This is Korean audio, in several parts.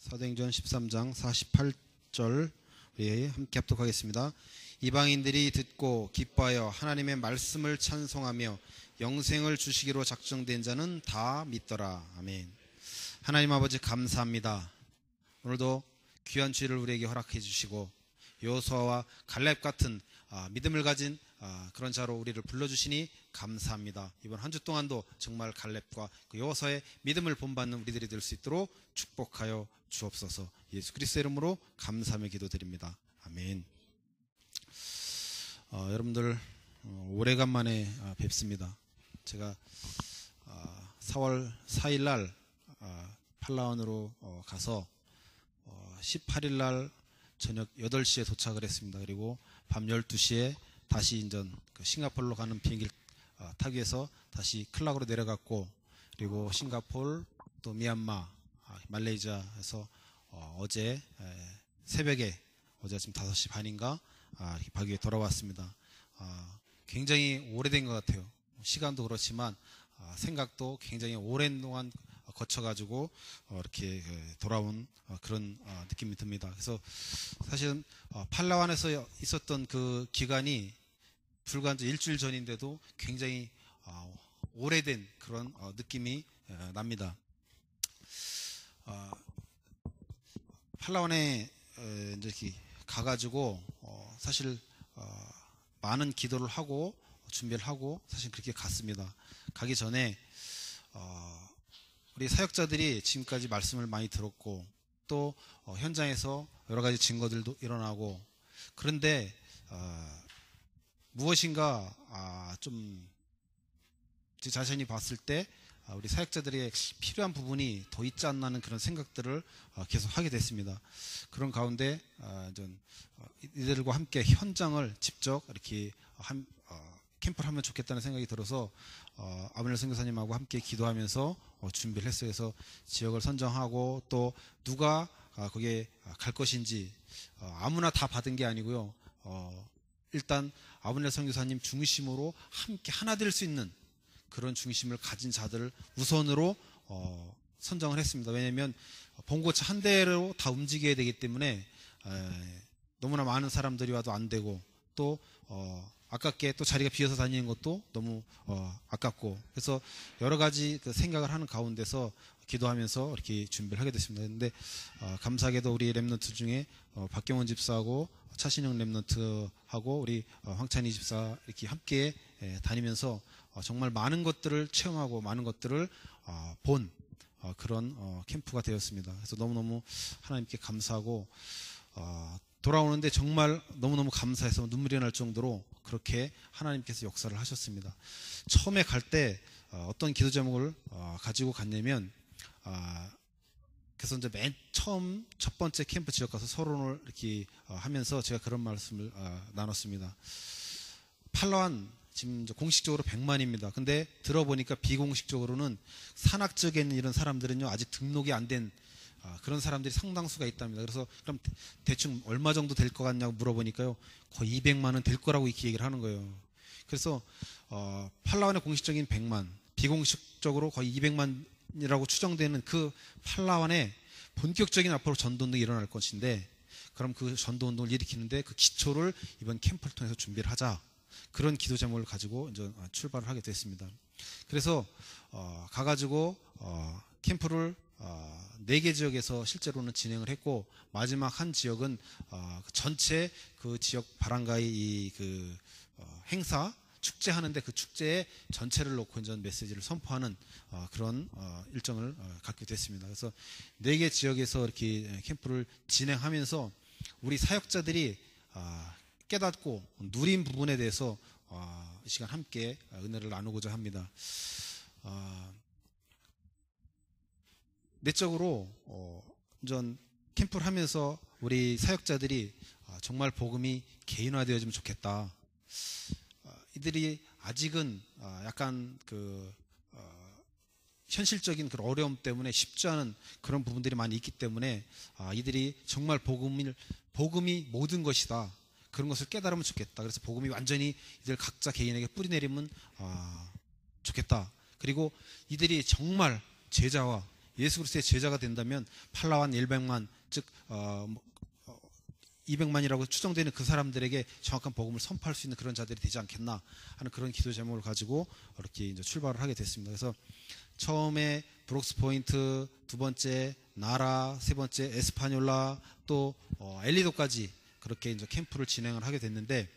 사도행전 13장 48절 우리 함께 합독하겠습니다. 이방인들이 듣고 기뻐하여 하나님의 말씀을 찬송하며 영생을 주시기로 작정된 자는 다 믿더라. 아멘. 하나님 아버지 감사합니다. 오늘도 귀한 주일을 우리에게 허락해 주시고 여호수아와 갈렙 같은 믿음을 가진 그런 자로 우리를 불러주시니 감사합니다. 이번 한 주 동안도 정말 갈렙과 그 여호수아의 믿음을 본받는 우리들이 될 수 있도록 축복하여 주옵소서. 예수 그리스도의 이름으로 감사하며 기도드립니다. 아멘. 여러분들 오래간만에 뵙습니다. 제가 4월 4일 날 팔라완으로 가서 18일 날 저녁 8시에 도착을 했습니다. 그리고 밤 12시에 다시 인전 싱가포르로 가는 비행기를 타기 위해서 다시 클락으로 내려갔고, 그리고 싱가포르 또 미얀마, 말레이시아에서 어제 새벽에 어제 아침 5시 반인가 바기에 돌아왔습니다. 굉장히 오래된 것 같아요. 시간도 그렇지만 생각도 굉장히 오랜 동안 거쳐가지고 이렇게 돌아온 그런 느낌이 듭니다. 그래서 사실은 팔라완에서 있었던 그 기간이 불과 일주일 전인데도 굉장히 오래된 그런 느낌이 납니다. 팔라완에 이제 이렇게 가가지고 사실 많은 기도를 하고 준비를 하고 사실 그렇게 갔습니다. 가기 전에 우리 사역자들이 지금까지 말씀을 많이 들었고 또 현장에서 여러 가지 증거들도 일어나고, 그런데 무엇인가 좀 제 자신이 봤을 때 우리 사역자들에게 필요한 부분이 더 있지 않나 하는 그런 생각들을 계속 하게 됐습니다. 그런 가운데 이들과 함께 현장을 직접 이렇게 캠프를 하면 좋겠다는 생각이 들어서 아브넬 선교사님하고 함께 기도하면서 준비를 했어요. 그래서 지역을 선정하고 또 누가 거기에 갈 것인지 아무나 다 받은 게 아니고요. 일단 아브넬 선교사님 중심으로 함께 하나 될 수 있는 그런 중심을 가진 자들을 우선으로 선정을 했습니다. 왜냐하면 봉고차 한 대로 다 움직여야 되기 때문에 너무나 많은 사람들이 와도 안 되고 또 아깝게 또 자리가 비어서 다니는 것도 너무 아깝고, 그래서 여러 가지 그 생각을 하는 가운데서 기도하면서 이렇게 준비를 하게 됐습니다. 그런데 감사하게도 우리 랩런트 중에 박경원 집사하고 차신영 랩런트하고 우리 황찬희 집사 이렇게 함께 다니면서 정말 많은 것들을 체험하고 많은 것들을 본 그런 캠프가 되었습니다. 그래서 너무너무 하나님께 감사하고 돌아오는데 정말 너무너무 감사해서 눈물이 날 정도로 그렇게 하나님께서 역사를 하셨습니다. 처음에 갈 때 어떤 기도 제목을 가지고 갔냐면, 그래서 이제 맨 처음 첫 번째 캠프 지역 가서 서론을 이렇게 하면서 제가 그런 말씀을 나눴습니다. 팔라완 지금 공식적으로 100만입니다. 근데 들어보니까 비공식적으로는 산악 지역에 있는 이런 사람들은요 아직 등록이 안 된 그런 사람들이 상당수가 있답니다. 그래서 그럼 대충 얼마 정도 될 것 같냐고 물어보니까요 거의 200만은 될 거라고 이렇게 얘기를 하는 거예요. 그래서 팔라완의 공식적인 100만, 비공식적으로 거의 200만이라고 추정되는 그 팔라완에 본격적인 앞으로 전도운동이 일어날 것인데, 그럼 그 전도운동을 일으키는데 그 기초를 이번 캠프를 통해서 준비를 하자, 그런 기도 제목을 가지고 이제 출발을 하게 됐습니다. 그래서 가가지고 캠프를 4개 지역에서 실제로는 진행을 했고, 마지막 한 지역은 전체 그 지역 바람가이 그 행사 축제하는데 그 축제에 전체를 놓고 이제 메시지를 선포하는 그런 일정을 갖게 됐습니다. 그래서 4개 지역에서 이렇게 캠프를 진행하면서 우리 사역자들이 깨닫고 누린 부분에 대해서 이 시간 함께 은혜를 나누고자 합니다. 내적으로 전 캠프를 하면서 우리 사역자들이 정말 복음이 개인화되어지면 좋겠다. 이들이 아직은 약간 그 현실적인 그런 어려움 때문에 쉽지 않은 그런 부분들이 많이 있기 때문에 이들이 정말 복음이 모든 것이다, 그런 것을 깨달으면 좋겠다. 그래서 복음이 완전히 이들 각자 개인에게 뿌리내리면 좋겠다. 그리고 이들이 정말 제자와 예수 그리스도의 제자가 된다면 팔라완 100만, 즉 200만이라고 추정되는 그 사람들에게 정확한 복음을 선포할 수 있는 그런 자들이 되지 않겠나 하는 그런 기도 제목을 가지고 이렇게 이제 출발을 하게 됐습니다. 그래서 처음에 브록스 포인트, 두 번째 나라, 세 번째 에스파뇰라, 또 엘리도까지 그렇게 이제 캠프를 진행을 하게 됐는데,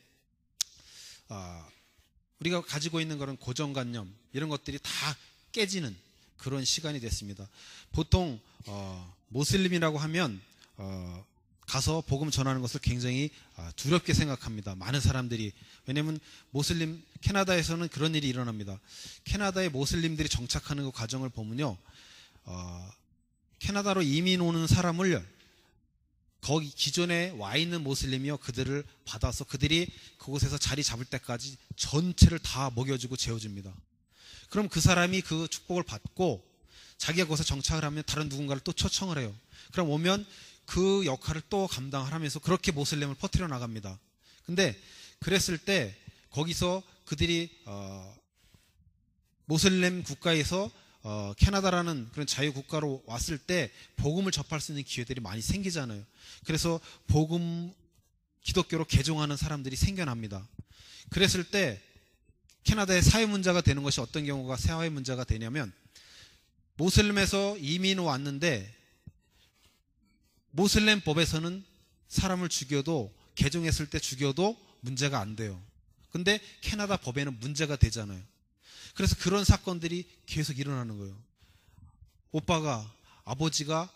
우리가 가지고 있는 그런 고정관념 이런 것들이 다 깨지는 그런 시간이 됐습니다. 보통 모슬림이라고 하면 가서 복음 전하는 것을 굉장히 두렵게 생각합니다. 많은 사람들이. 왜냐하면 모슬림, 캐나다에서는 그런 일이 일어납니다. 캐나다의 모슬림들이 정착하는 그 과정을 보면요, 캐나다로 이민 오는 사람을 거기 기존에 와 있는 모슬림이요, 그들을 받아서 그들이 그곳에서 자리 잡을 때까지 전체를 다 먹여주고 재워줍니다. 그럼 그 사람이 그 축복을 받고 자기가 거기서 정착을 하면 다른 누군가를 또 초청을 해요. 그럼 오면 그 역할을 또 감당하면서 그렇게 모슬렘을 퍼뜨려 나갑니다. 근데 그랬을 때 거기서 그들이 모슬렘 국가에서 캐나다라는 그런 자유국가로 왔을 때 복음을 접할 수 있는 기회들이 많이 생기잖아요. 그래서 복음 기독교로 개종하는 사람들이 생겨납니다. 그랬을 때 캐나다의 사회 문제가 되는 것이 어떤 경우가 사회 문제가 되냐면, 모슬렘에서 이민 왔는데 모슬렘 법에서는 사람을 죽여도, 개종했을 때 죽여도 문제가 안 돼요. 근데 캐나다 법에는 문제가 되잖아요. 그래서 그런 사건들이 계속 일어나는 거예요. 오빠가, 아버지가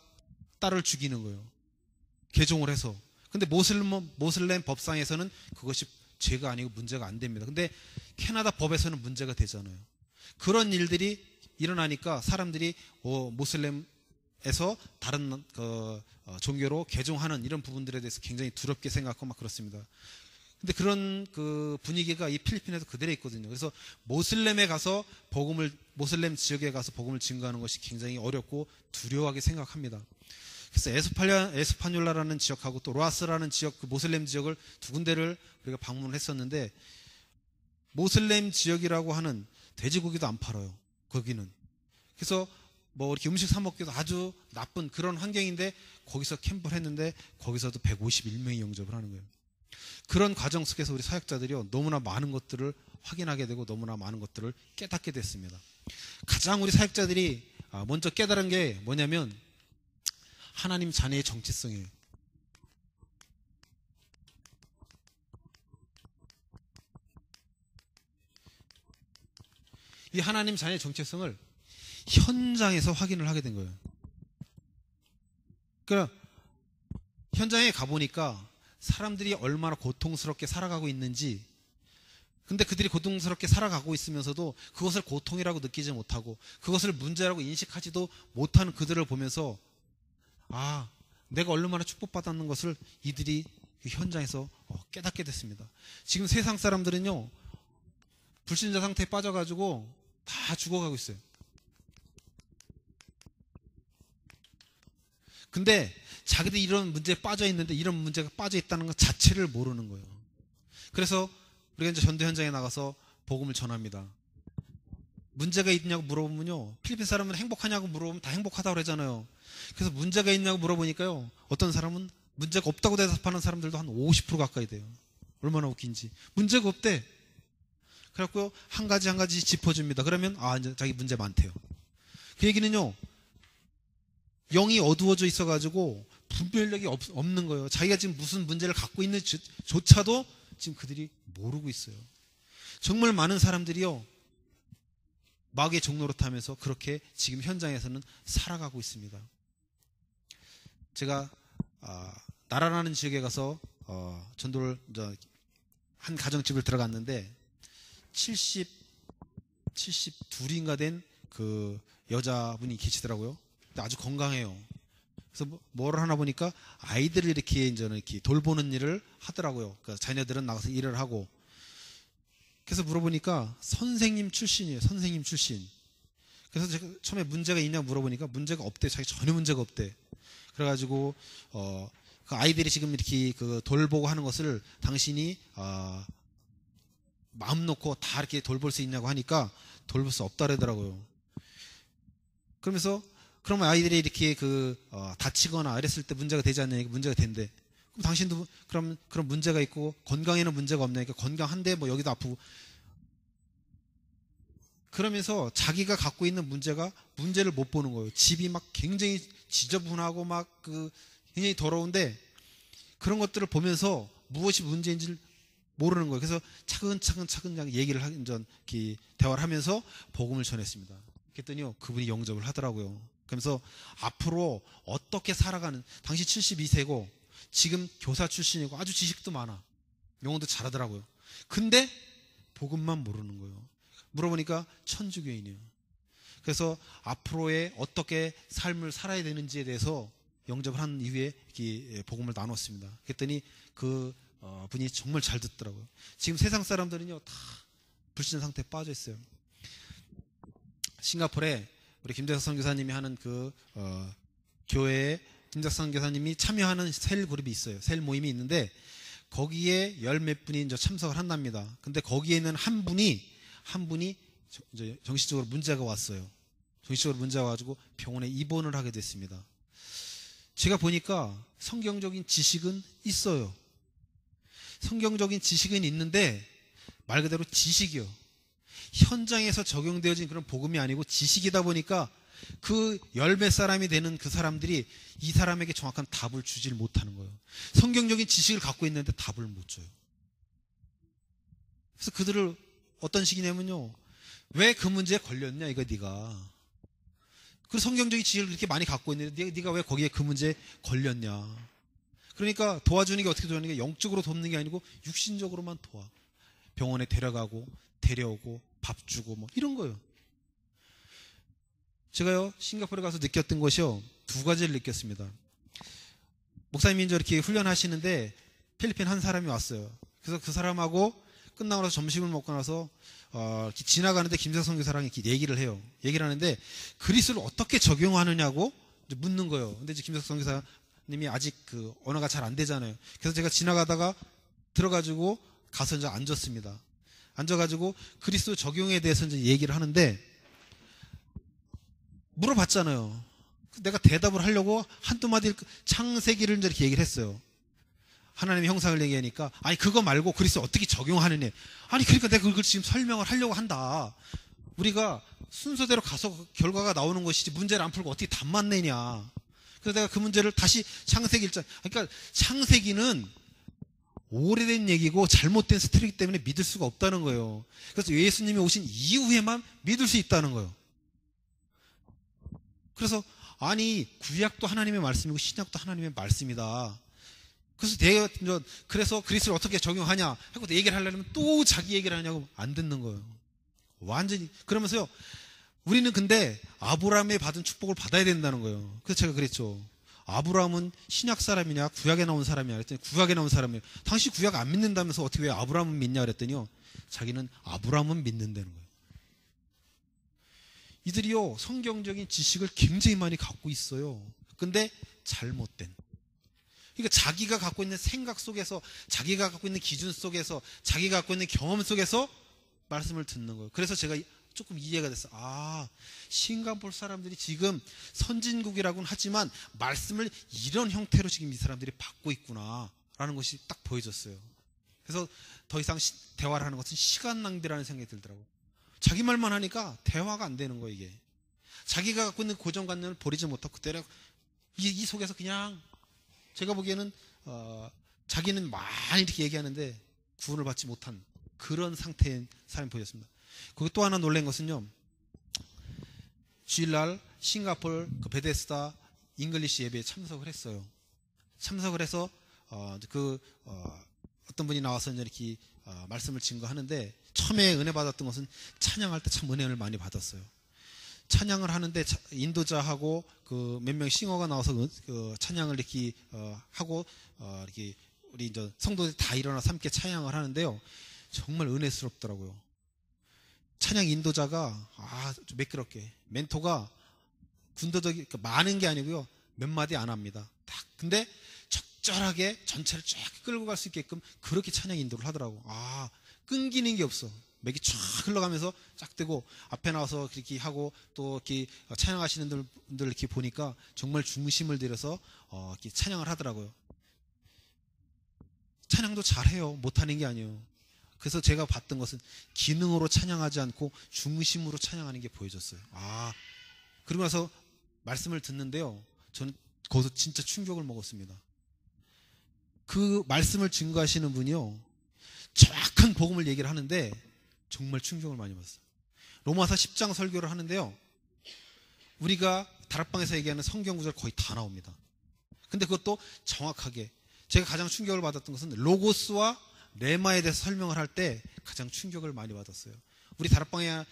딸을 죽이는 거예요. 개종을 해서. 근데 모슬렘 법상에서는 그것이 죄가 아니고 문제가 안 됩니다. 근데 캐나다 법에서는 문제가 되잖아요. 그런 일들이 일어나니까 사람들이 모슬렘에서 다른 종교로 개종하는 이런 부분들에 대해서 굉장히 두렵게 생각하고 막 그렇습니다. 근데 그런 그 분위기가 이 필리핀에도 그대로 있거든요. 그래서 모슬렘 지역에 가서 복음을 증거하는 것이 굉장히 어렵고 두려워하게 생각합니다. 그래서 에스파뇰라라는 지역하고 또 로아스라는 지역, 그 모슬렘 지역을 두 군데를 우리가 방문을 했었는데, 모슬렘 지역이라고 하는 돼지고기도 안 팔아요, 거기는. 그래서 뭐 이렇게 음식 사 먹기도 아주 나쁜 그런 환경인데 거기서 캠프를 했는데 거기서도 151명이 영접을 하는 거예요. 그런 과정 속에서 우리 사역자들이요, 너무나 많은 것들을 확인하게 되고 너무나 많은 것들을 깨닫게 됐습니다. 가장 우리 사역자들이 먼저 깨달은 게 뭐냐면 하나님 자녀의 정체성이에요. 이 하나님 자녀의 정체성을 현장에서 확인을 하게 된 거예요. 그러니까 현장에 가보니까 사람들이 얼마나 고통스럽게 살아가고 있는지, 근데 그들이 고통스럽게 살아가고 있으면서도 그것을 고통이라고 느끼지 못하고 그것을 문제라고 인식하지도 못하는 그들을 보면서 내가 얼마나 축복받았는 것을 이들이 그 현장에서 깨닫게 됐습니다. 지금 세상 사람들은요, 불신자 상태에 빠져가지고 다 죽어가고 있어요. 근데 자기들이 이런 문제에 빠져 있는데 이런 문제가 빠져 있다는 것 자체를 모르는 거예요. 그래서 우리가 이제 전도 현장에 나가서 복음을 전합니다. 문제가 있냐고 물어보면요, 필리핀 사람은 행복하냐고 물어보면 다 행복하다고 그러잖아요. 그래서 문제가 있냐고 물어보니까요, 어떤 사람은 문제가 없다고 대답하는 사람들도 한 50% 가까이 돼요. 얼마나 웃긴지. 문제가 없대. 그래갖고 한 가지 짚어줍니다. 그러면 이제 자기 문제 많대요. 그 얘기는요, 영이 어두워져 있어가지고 분별력이 없는 거예요. 자기가 지금 무슨 문제를 갖고 있는지 조차도 지금 그들이 모르고 있어요. 정말 많은 사람들이요, 마귀의 종로로 타면서 그렇게 지금 현장에서는 살아가고 있습니다. 제가 나라라는 지역에 가서 전도를 한 가정집을 들어갔는데 72인가 된 그 여자분이 계시더라고요. 근데 아주 건강해요. 그래서 뭐를 하나 보니까 아이들을 이렇게 돌보는 일을 하더라고요. 그러니까 자녀들은 나가서 일을 하고. 그래서 물어보니까 선생님 출신이에요. 선생님 출신. 그래서 제가 처음에 문제가 있냐고 물어보니까 문제가 없대. 자기 전혀 문제가 없대. 그래가지고 그 아이들이 지금 이렇게 그 돌보고 하는 것을 당신이 마음 놓고 다 이렇게 돌볼 수 있냐고 하니까 돌볼 수 없다 그러더라고요. 그러면서 그러면 아이들이 이렇게 다치거나 이랬을 때 문제가 되지 않냐니까 문제가 된대. 그럼 당신도 그런 문제가 있고 건강에는 문제가 없냐니까 건강한데 뭐 여기도 아프고. 그러면서 자기가 갖고 있는 문제를 못 보는 거예요. 집이 막 굉장히 지저분하고 막 굉장히 더러운데 그런 것들을 보면서 무엇이 문제인지를 모르는 거예요. 그래서 차근차근 얘기를 대화를 하면서 복음을 전했습니다. 그랬더니요, 그분이 영접을 하더라고요. 그러면서 앞으로 어떻게 살아가는, 당시 72세고 지금 교사 출신이고 아주 지식도 많아. 영어도 잘하더라고요. 근데 복음만 모르는 거예요. 물어보니까 천주교인이에요. 그래서 앞으로의 어떻게 삶을 살아야 되는지에 대해서 영접을 한 이후에 복음을 나눴습니다. 그랬더니 분이 정말 잘 듣더라고요. 지금 세상 사람들은요, 다 불신 상태에 빠져 있어요. 싱가포르에 우리 김대석 선교사님이 하는 교회에 김대석 선교사님이 참여하는 셀 그룹이 있어요. 셀 모임이 있는데 거기에 열 몇 분이 이제 참석을 한답니다. 근데 거기에는 한 분이 이제 정신적으로 문제가 왔어요. 정신적으로 문제가 와가지고 병원에 입원을 하게 됐습니다. 제가 보니까 성경적인 지식은 있어요. 성경적인 지식은 있는데 말 그대로 지식이요. 현장에서 적용되어진 그런 복음이 아니고 지식이다 보니까 그 열 몇 사람이 되는 그 사람들이 이 사람에게 정확한 답을 주질 못하는 거예요. 성경적인 지식을 갖고 있는데 답을 못 줘요. 그래서 그들을 어떤 식이냐면요, 왜 그 문제에 걸렸냐 이거 네가. 그 성경적인 지식을 그렇게 많이 갖고 있는데 네가 왜 거기에 그 문제에 걸렸냐. 그러니까 도와주는 게 어떻게 도와주는 게 영적으로 돕는 게 아니고 육신적으로만 도와. 병원에 데려가고 데려오고 밥 주고 뭐 이런 거예요. 제가요 싱가포르에 가서 느꼈던 것이요, 두 가지를 느꼈습니다. 목사님이 이제 이렇게 훈련하시는데 필리핀 한 사람이 왔어요. 그래서 그 사람하고 끝나고 나서 점심을 먹고 나서 이렇게 지나가는데 김대석 선교사랑 이렇게 얘기를 해요. 얘기를 하는데 그리스도를 어떻게 적용하느냐고 이제 묻는 거예요. 근데 이제 김대석 선교사님이 아직 언어가 잘 안 되잖아요. 그래서 제가 지나가다가 들어가지고 가서 이제 앉았습니다. 앉아가지고 그리스도 적용에 대해서 이제 얘기를 하는데 물어봤잖아요. 내가 대답을 하려고 한두 마디 창세기를 이제 이렇게 얘기를 했어요. 하나님의 형상을 얘기하니까 아니 그거 말고 그리스도 어떻게 적용하느냐. 아니 그러니까 내가 그걸 지금 설명을 하려고 한다. 우리가 순서대로 가서 결과가 나오는 것이지 문제를 안 풀고 어떻게 답만 내냐. 그래서 내가 그 문제를 다시 창세기 1장, 그러니까 창세기는 오래된 얘기고 잘못된 스토리이기 때문에 믿을 수가 없다는 거예요. 그래서 예수님이 오신 이후에만 믿을 수 있다는 거예요. 그래서 아니 구약도 하나님의 말씀이고 신약도 하나님의 말씀이다. 그래서 그리스도를 어떻게 적용하냐 하고 얘기를 하려면 또 자기 얘기를 하냐고 안 듣는 거예요. 완전히. 그러면서요, 우리는 근데 아브라함의 받은 축복을 받아야 된다는 거예요. 그래서 제가 그랬죠. 아브라함은 신약 사람이냐 구약에 나온 사람이냐 그랬더니 구약에 나온 사람이에요. 당신 구약 안 믿는다면서 어떻게 왜 아브라함은 믿냐 그랬더니요, 자기는 아브라함은 믿는다는 거예요. 이들이요 성경적인 지식을 굉장히 많이 갖고 있어요. 근데 잘못된, 그러니까 자기가 갖고 있는 생각 속에서, 자기가 갖고 있는 기준 속에서, 자기가 갖고 있는 경험 속에서 말씀을 듣는 거예요. 그래서 제가 조금 이해가 됐어요. 아, 싱가포르 사람들이 지금 선진국이라고는 하지만 말씀을 이런 형태로 지금 이 사람들이 받고 있구나 라는 것이 딱 보여졌어요. 그래서 더 이상 대화를 하는 것은 시간 낭비라는 생각이 들더라고요. 자기 말만 하니까 대화가 안 되는 거예요. 이게 자기가 갖고 있는 고정관념을 버리지 못하고 그대로 이 속에서 그냥, 제가 보기에는 자기는 많이 이렇게 얘기하는데 구원을 받지 못한 그런 상태인 사람이 보였습니다. 그리고 또 하나 놀란 것은요, 주일날 싱가포르 베데스다 잉글리시 예배에 참석을 했어요. 참석을 해서 어떤 분이 나와서 이렇게 말씀을 증거하는데, 처음에 은혜 받았던 것은 찬양할 때 참 은혜를 많이 받았어요. 찬양을 하는데 인도자하고 몇 명 싱어가 나와서 찬양을 이렇게 하고 이렇게 우리 이제 성도들이 다 일어나서 함께 찬양을 하는데요, 정말 은혜스럽더라고요. 찬양 인도자가 좀 매끄럽게, 멘토가 군더더기 많은 게 아니고요, 몇 마디 안 합니다. 딱 근데 적절하게 전체를 쫙 끌고 갈 수 있게끔 그렇게 찬양 인도를 하더라고. 끊기는 게 없어. 맥이 쫙 흘러가면서 쫙 뜨고 앞에 나와서 그렇게 하고 또 이렇게 찬양하시는 분들 이렇게 보니까 정말 중심을 들여서 이렇게 찬양을 하더라고요. 찬양도 잘해요. 못하는 게 아니에요. 그래서 제가 봤던 것은 기능으로 찬양하지 않고 중심으로 찬양하는 게 보여졌어요. 그러고 나서 말씀을 듣는데요. 저는 거기서 진짜 충격을 먹었습니다. 그 말씀을 증거하시는 분이요. 정확한 복음을 얘기를 하는데 정말 충격을 많이 받았어요. 로마서 10장 설교를 하는데요. 우리가 다락방에서 얘기하는 성경 구절 거의 다 나옵니다. 근데 그것도 정확하게 제가 가장 충격을 받았던 것은 로고스와 레마에 대해서 설명을 할 때 가장 충격을 많이 받았어요. 우리 다락방에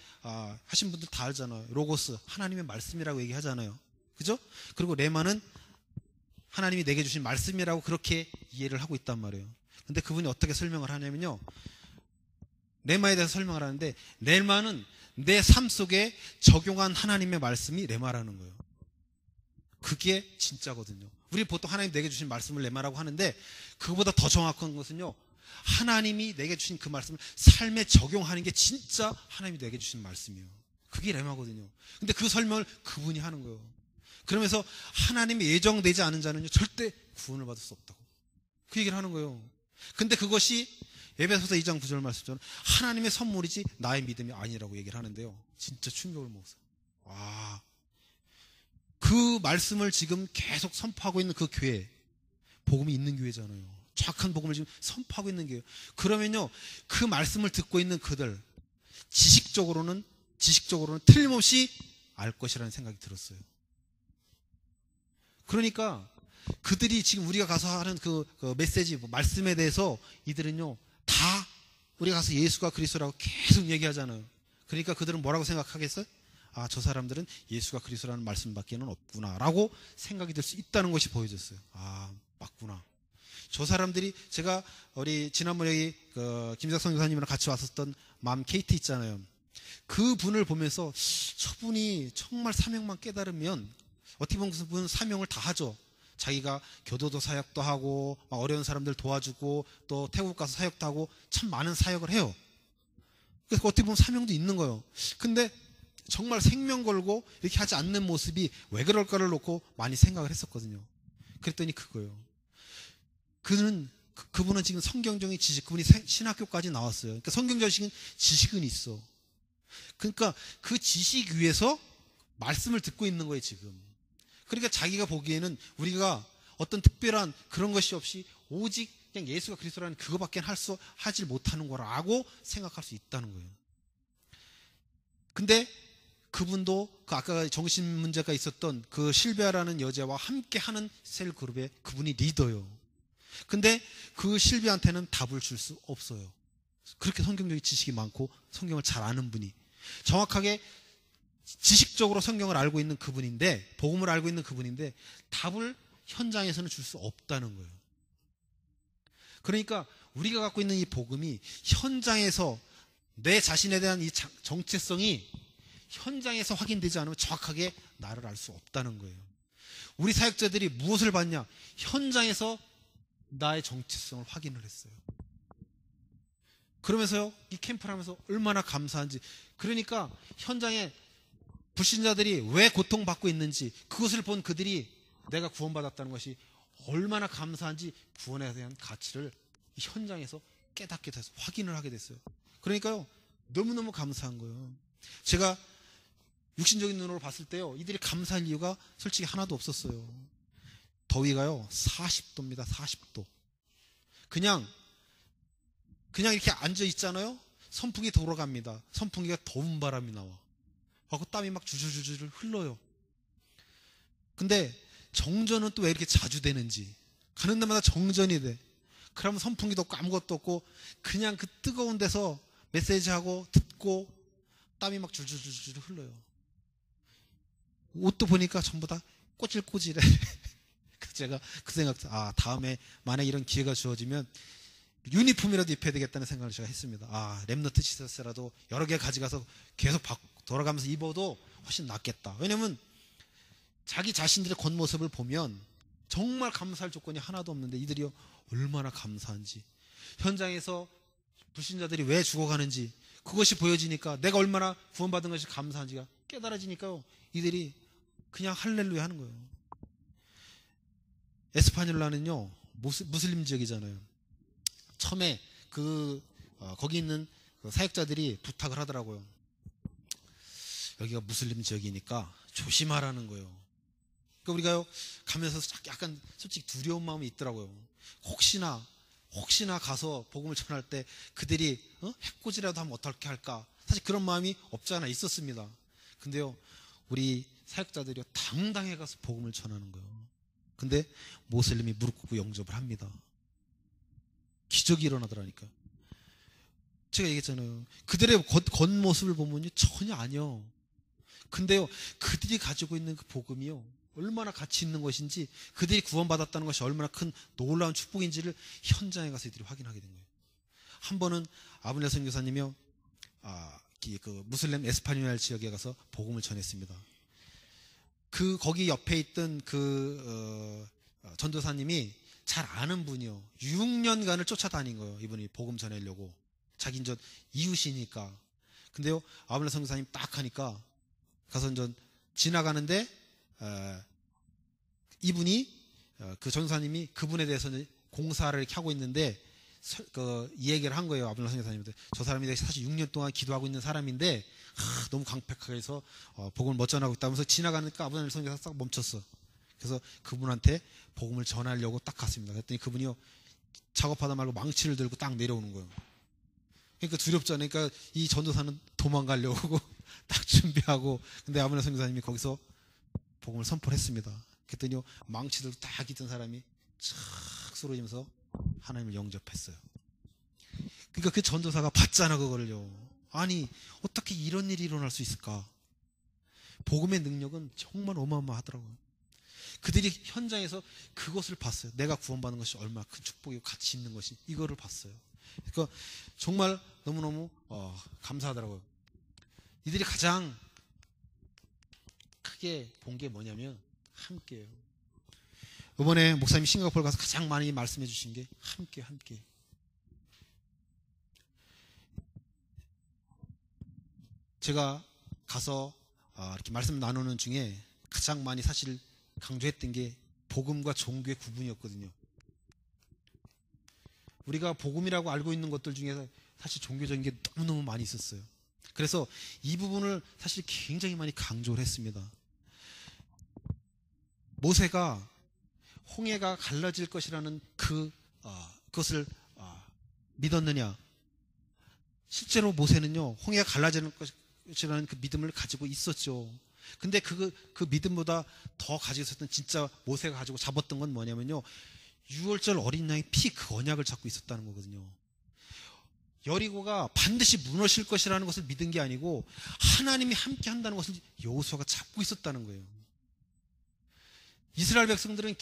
하신 분들 다 알잖아요. 로고스 하나님의 말씀이라고 얘기하잖아요. 그죠? 그리고 레마는 하나님이 내게 주신 말씀이라고 그렇게 이해를 하고 있단 말이에요. 근데 그분이 어떻게 설명을 하냐면요. 레마에 대해서 설명을 하는데 레마는 내 삶 속에 적용한 하나님의 말씀이 레마라는 거예요. 그게 진짜거든요. 우리 보통 하나님 내게 주신 말씀을 레마라고 하는데 그거보다 더 정확한 것은요. 하나님이 내게 주신 그 말씀을 삶에 적용하는 게 진짜 하나님이 내게 주신 말씀이에요. 그게 레마거든요. 근데 그 설명을 그분이 하는 거예요. 그러면서 하나님이 예정되지 않은 자는요 절대 구원을 받을 수 없다고 그 얘기를 하는 거예요. 근데 그것이 에베소서 2장 9절 말씀처럼 하나님의 선물이지 나의 믿음이 아니라고 얘기를 하는데요. 진짜 충격을 먹었어요. 그 말씀을 지금 계속 선포하고 있는 그 교회, 복음이 있는 교회잖아요. 정확한 복음을 지금 선포하고 있는 교회. 그러면요, 그 말씀을 듣고 있는 그들, 지식적으로는 틀림없이 알 것이라는 생각이 들었어요. 그러니까 그들이 지금 우리가 가서 하는 그 메시지, 말씀에 대해서 이들은요, 다 우리가 가서 예수가 그리스도라고 계속 얘기하잖아요. 그러니까 그들은 뭐라고 생각하겠어요? 저 사람들은 예수가 그리스도라는 말씀밖에는 없구나 라고 생각이 들 수 있다는 것이 보여졌어요. 맞구나. 저 사람들이 제가 우리 지난번에 김작성 교사님이랑 같이 왔었던 맘 케이트 있잖아요. 그 분을 보면서 저분이 정말 사명만 깨달으면 어떻게 보면 그분은 사명을 다 하죠. 자기가 교도도 사역도 하고 어려운 사람들 도와주고 또 태국 가서 사역도 하고 참 많은 사역을 해요. 그래서 어떻게 보면 사명도 있는 거예요. 근데 정말 생명 걸고 이렇게 하지 않는 모습이 왜 그럴까를 놓고 많이 생각을 했었거든요. 그랬더니 그거예요. 그분은 지금 성경적인 지식, 그분이 신학교까지 나왔어요. 그러니까 성경적인 지식은 있어. 그러니까 그 지식 위에서 말씀을 듣고 있는 거예요, 지금. 그러니까 자기가 보기에는 우리가 어떤 특별한 그런 것이 없이 오직 그냥 예수가 그리스도라는 그거밖에 하지 못하는 거라고 생각할 수 있다는 거예요. 근데 그분도 아까 정신 문제가 있었던 그 실비아라는 여자와 함께 하는 셀 그룹의 그분이 리더예요. 근데 그 실비아한테는 답을 줄 수 없어요. 그렇게 성경적인 지식이 많고 성경을 잘 아는 분이 정확하게 지식적으로 성경을 알고 있는 그분인데, 복음을 알고 있는 그분인데 답을 현장에서는 줄 수 없다는 거예요. 그러니까 우리가 갖고 있는 이 복음이 현장에서 내 자신에 대한 이 정체성이 현장에서 확인되지 않으면 정확하게 나를 알 수 없다는 거예요. 우리 사역자들이 무엇을 봤냐? 현장에서 나의 정체성을 확인을 했어요. 그러면서요, 이 캠프를 하면서 얼마나 감사한지. 그러니까 현장에 불신자들이 왜 고통받고 있는지 그것을 본 그들이 내가 구원받았다는 것이 얼마나 감사한지 구원에 대한 가치를 이 현장에서 깨닫게 돼서 확인을 하게 됐어요. 그러니까요, 너무너무 감사한 거예요. 제가 육신적인 눈으로 봤을 때요, 이들이 감사할 이유가 솔직히 하나도 없었어요. 더위가요 40도입니다. 40도. 그냥 이렇게 앉아 있잖아요. 선풍기 돌아갑니다. 선풍기가 더운 바람이 나와. 하고 땀이 막 주주주주를 흘러요. 근데 정전은 또 왜 이렇게 자주 되는지, 가는 데마다 정전이 돼. 그러면 선풍기도 없고 아무것도 없고 그냥 그 뜨거운 데서 메시지하고 듣고 땀이 막 줄줄줄줄 흘러요. 옷도 보니까 전부 다 꼬질꼬질해. 제가 그 생각, 다음에 만약 이런 기회가 주어지면 유니폼이라도 입혀야 되겠다는 생각을 제가 했습니다. 랩너트 티셔츠라도 여러 개 가져가서 계속 돌아가면서 입어도 훨씬 낫겠다. 왜냐면 자기 자신들의 겉모습을 보면 정말 감사할 조건이 하나도 없는데 이들이 얼마나 감사한지, 현장에서 불신자들이 왜 죽어가는지 그것이 보여지니까 내가 얼마나 구원받은 것이 감사한지가 깨달아지니까요. 이들이 그냥 할렐루야 하는 거예요. 에스파뇰라는요, 무슬림 지역이잖아요. 처음에 거기 있는 그 사역자들이 부탁을 하더라고요. 여기가 무슬림 지역이니까 조심하라는 거예요. 그러니까 우리가요, 가면서 약간 솔직히 두려운 마음이 있더라고요. 혹시나 가서 복음을 전할 때 그들이 해코지라도 하면 어떻게 할까? 사실 그런 마음이 없지 않아 있었습니다. 근데요, 우리 사역자들이 당당해 가서 복음을 전하는 거예요. 근데 모슬림이 무릎 꿇고 영접을 합니다. 기적이 일어나더라니까요. 제가 얘기했잖아요. 그들의 겉모습을 보면요, 전혀 아니요. 근데요, 그들이 가지고 있는 그 복음이요, 얼마나 가치 있는 것인지, 그들이 구원받았다는 것이 얼마나 큰 놀라운 축복인지를 현장에 가서 이들이 확인하게 된 거예요. 한 번은 아브넬 선교사님이요, 그 무슬림 에스파뇰 지역에 가서 복음을 전했습니다. 거기 옆에 있던 전도사님이 잘 아는 분이요, 6년간을 쫓아다닌 거예요. 이분이 복음 전하려고. 자기 이제 이웃이니까. 근데요, 아브넬 선교사님 딱 하니까 가서 이제 지나가는데, 이분이, 그 전도사님이 그분에 대해서 공사를 이렇게 하고 있는데, 이 얘기를 한 거예요. 아브넬 선교사님한테. 저 사람이 사실 6년 동안 기도하고 있는 사람인데, 너무 강팍하게 해서 복음을 못 전하고 있다면서 지나가니까 아브넬 선교사가 싹 멈췄어. 그래서 그분한테 복음을 전하려고 딱 갔습니다. 그랬더니 그분이요, 작업하다 말고 망치를 들고 딱 내려오는 거예요. 그러니까 두렵잖아요. 그러니까 이 전도사는 도망가려고 딱 준비하고, 근데 아브넬 선교사님이 거기서 복음을 선포를 했습니다. 그랬더니요, 망치 들고 딱 있던 사람이 착 쓰러지면서 하나님을 영접했어요. 그러니까 그 전도사가 봤잖아, 그거를요. 아니, 어떻게 이런 일이 일어날 수 있을까? 복음의 능력은 정말 어마어마하더라고요. 그들이 현장에서 그것을 봤어요. 내가 구원받는 것이 얼마나 큰 축복이고 가치 있는 것이, 이거를 봤어요. 그러니까 정말 너무너무 감사하더라고요. 이들이 가장 크게 본 게 뭐냐면 함께예요. 이번에 목사님이 싱가포르 가서 가장 많이 말씀해 주신 게 함께. 제가 가서 이렇게 말씀 나누는 중에 가장 많이 사실 강조했던 게 복음과 종교의 구분이었거든요. 우리가 복음이라고 알고 있는 것들 중에서 사실 종교적인 게 너무너무 많이 있었어요. 그래서 이 부분을 사실 굉장히 많이 강조를 했습니다. 모세가 홍해가 갈라질 것이라는 그것을 믿었느냐? 실제로 모세는요, 홍해가 갈라지는 것이라는 그 믿음을 가지고 있었죠. 근데 그 믿음보다 더 가지고 있었던, 진짜 모세가 가지고 잡았던 건 뭐냐면요, 6월절 어린 양의 피 그 언약을 잡고 있었다는 거거든요. 여리고가 반드시 무너질 것이라는 것을 믿은 게 아니고 하나님이 함께 한다는 것을 여호수아가 잡고 있었다는 거예요. 이스라엘 백성들은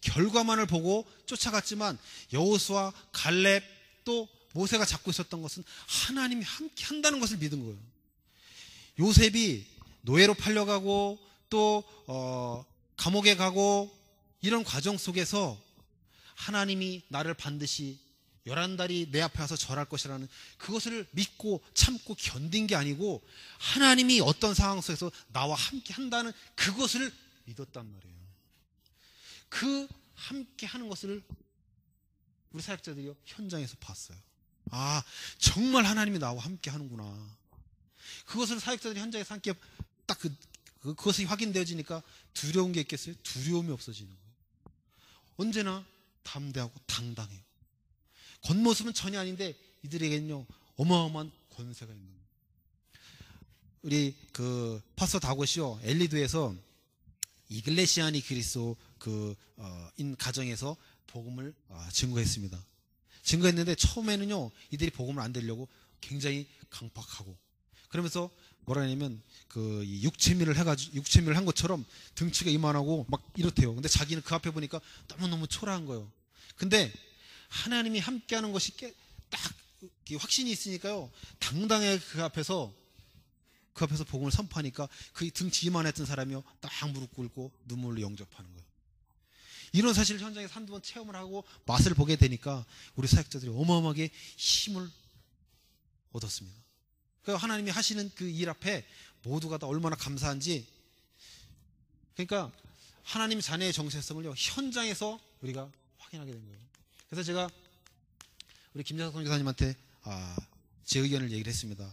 결과만을 보고 쫓아갔지만 여호수아, 갈렙, 또 모세가 잡고 있었던 것은 하나님이 함께 한다는 것을 믿은 거예요. 요셉이 노예로 팔려가고 또 감옥에 가고 이런 과정 속에서 하나님이 나를 반드시 11달이 내 앞에 와서 절할 것이라는 그것을 믿고 참고 견딘 게 아니고 하나님이 어떤 상황 속에서 나와 함께 한다는 그것을 믿었단 말이에요. 그 함께 하는 것을 우리 사역자들이 현장에서 봤어요. 아, 정말 하나님이 나와 함께 하는구나. 그것을 사역자들이 현장에서 함께 딱 그것이 확인되어지니까 두려운 게 있겠어요? 두려움이 없어지는 거예요. 언제나 담대하고 당당해요. 겉모습은 전혀 아닌데 이들에게는요, 어마어마한 권세가 있는 거예요. 우리 파스터 다곳이요, 엘리도에서 이글레시아니 그리스도 인 가정에서 복음을 증거했습니다. 증거했는데 처음에는요, 이들이 복음을 안 들으려고 굉장히 강박하고, 그러면서 뭐라 하냐면 육체미를 한 것처럼 등치가 이만하고 막 이렇대요. 근데 자기는 그 앞에 보니까 너무너무 초라한 거예요. 근데 하나님이 함께하는 것이 딱 확신이 있으니까요, 당당하게 그 앞에서 복음을 선포하니까 그 등치 이만했던 사람이요, 딱 무릎 꿇고 눈물로 영접하는 거예요. 이런 사실을 현장에서 한두 번 체험을 하고 맛을 보게 되니까 우리 사역자들이 어마어마하게 힘을 얻었습니다. 그러니까 하나님이 하시는 그 일 앞에 모두가 다 얼마나 감사한지, 그러니까 하나님 자녀의 정체성을요 현장에서 우리가 확인하게 된 거예요. 그래서 제가 우리 김재석 선교사님한테 제 의견을 얘기를 했습니다.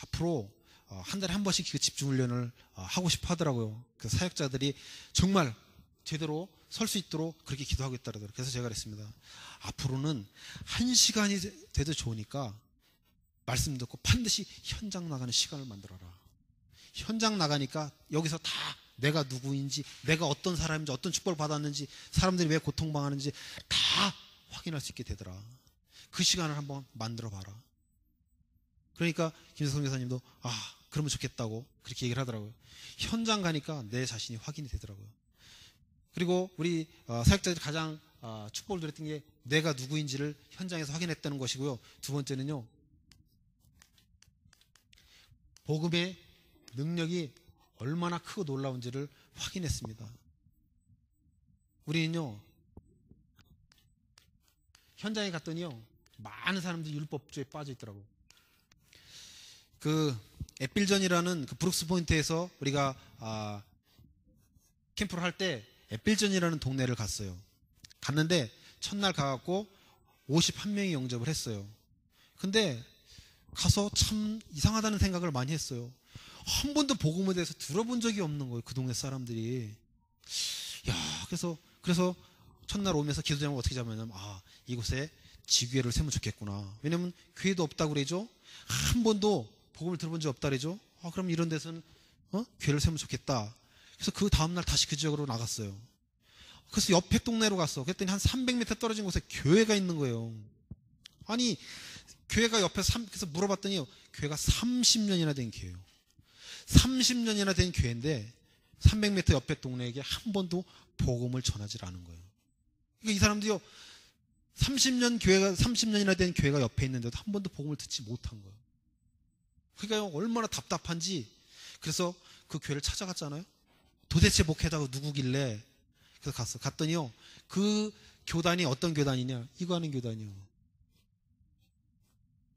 앞으로 한 달에 한 번씩 그 집중훈련을 하고 싶어 하더라고요. 그 사역자들이 정말 제대로 설 수 있도록 그렇게 기도하고 있더라고요. 그래서 제가 그랬습니다. 앞으로는 1시간이 돼도 좋으니까 말씀 듣고 반드시 현장 나가는 시간을 만들어라. 현장 나가니까 여기서 다 내가 누구인지, 내가 어떤 사람인지, 어떤 축복을 받았는지, 사람들이 왜 고통당하는지 다 확인할 수 있게 되더라. 그 시간을 한번 만들어 봐라. 그러니까 김재석 선교사님도 그러면 좋겠다고 그렇게 얘기를 하더라고요. 현장 가니까 내 자신이 확인이 되더라고요. 그리고 우리 사역자들이 가장 축복을 드렸던 게 내가 누구인지를 현장에서 확인했다는 것이고요. 두 번째는요, 복음의 능력이 얼마나 크고 놀라운지를 확인했습니다. 우리는요 현장에 갔더니요 많은 사람들이 율법주의에 빠져 있더라고요. 그 에필전이라는 그 브룩스 포인트에서 우리가 캠프를 할 때 에필전이라는 동네를 갔어요. 갔는데 첫날 가갖고 51명이 영접을 했어요. 근데 가서 참 이상하다는 생각을 많이 했어요. 한 번도 복음에 대해서 들어본 적이 없는 거예요, 그 동네 사람들이. 그래서 첫날 오면서 기도 제목을 어떻게 잡으냐면 이곳에 지교회를 세우면 좋겠구나. 왜냐면 교회도 없다고 그러죠. 한 번도 복음을 들어본 적 없다 그러죠. 그럼 이런 데서는 교회를 세우면 좋겠다. 그래서 그 다음날 다시 그 지역으로 나갔어요. 그래서 옆에 동네로 갔어. 그랬더니 한 300m 떨어진 곳에 교회가 있는 거예요. 아니 교회가 옆에서 그래서 물어봤더니 교회가 30년이나 된 교회예요. 30년이나 된 교회인데 300m 옆에 동네에게 한 번도 복음을 전하지 않은 거예요. 그러니까 이 사람들이요 30년이나 된 교회가 옆에 있는데도 한 번도 복음을 듣지 못한 거예요. 그러니까 얼마나 답답한지. 그래서 그 교회를 찾아갔잖아요. 도대체 목회자가 누구길래. 그래서 갔더니요 그 교단이 어떤 교단이냐, 이거 하는 교단이요.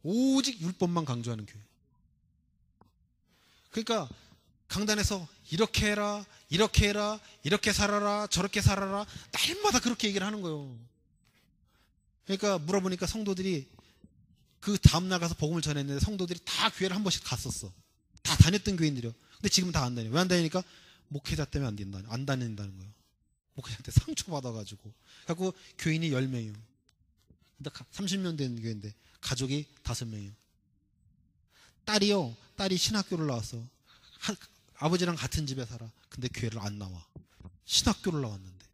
오직 율법만 강조하는 교회. 그러니까 강단에서 이렇게 해라, 이렇게 해라, 이렇게 살아라, 저렇게 살아라, 날마다 그렇게 얘기를 하는 거예요. 그러니까 물어보니까 성도들이 그 다음날 가서 복음을 전했는데 성도들이 다 교회를 한 번씩 갔었어. 다 다녔던 교인들이요. 근데 지금은 다 안 다녀요. 왜 안 다니니까? 목회자 때문에 안 다닌다는 거예요. 목회자한테 상처받아가지고. 그래갖고 교인이 10명이요. 근데 30년 된 교회인데 가족이 5명이요. 딸이 신학교를 나왔어. 아버지랑 같은 집에 살아. 근데 교회를 안 나와. 신학교를 나왔는데.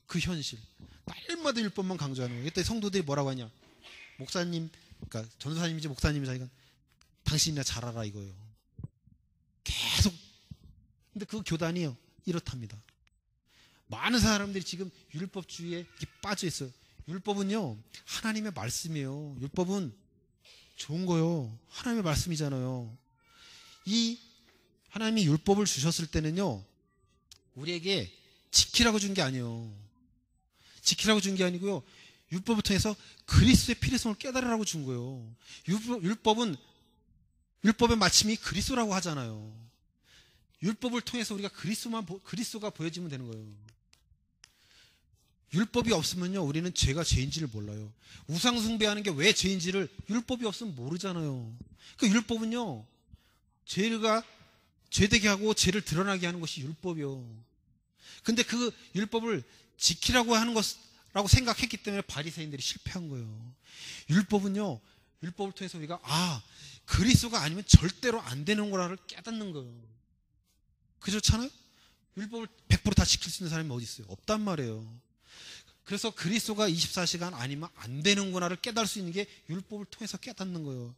그 현실. 날마다 율법만 강조하는 거예요. 그때 성도들이 뭐라고 하냐. 목사님, 그러니까 전도사님인지 목사님인지 자기가 당신이나 잘 알아 이거예요. 계속. 근데 그 교단이요. 이렇답니다. 많은 사람들이 지금 율법주의에 빠져 있어요. 율법은요. 하나님의 말씀이에요. 율법은 좋은 거요. 하나님의 말씀이잖아요. 이 하나님이 율법을 주셨을 때는요. 우리에게 지키라고 준 게 아니에요. 지키라고 준 게 아니고요. 율법을 통해서 그리스도의 필요성을 깨달으라고 준 거예요. 율법의 마침이 그리스도라고 하잖아요. 율법을 통해서 우리가 그리스도가 보여지면 되는 거예요. 율법이 없으면요, 우리는 죄가 죄인지를 몰라요. 우상숭배하는 게 왜 죄인지를 율법이 없으면 모르잖아요. 그 율법은요, 죄가 죄되게 하고 죄를 드러나게 하는 것이 율법이요. 근데 그 율법을 지키라고 하는 것라고 생각했기 때문에 바리새인들이 실패한 거예요. 율법은요, 율법을 통해서 우리가 그리스도가 아니면 절대로 안 되는 거라를 깨닫는 거예요. 그렇잖아요? 율법을 100% 다 지킬 수 있는 사람이 어디 있어요? 없단 말이에요. 그래서 그리스도가 24시간 아니면 안 되는구나를 깨달을 수 있는 게 율법을 통해서 깨닫는 거예요.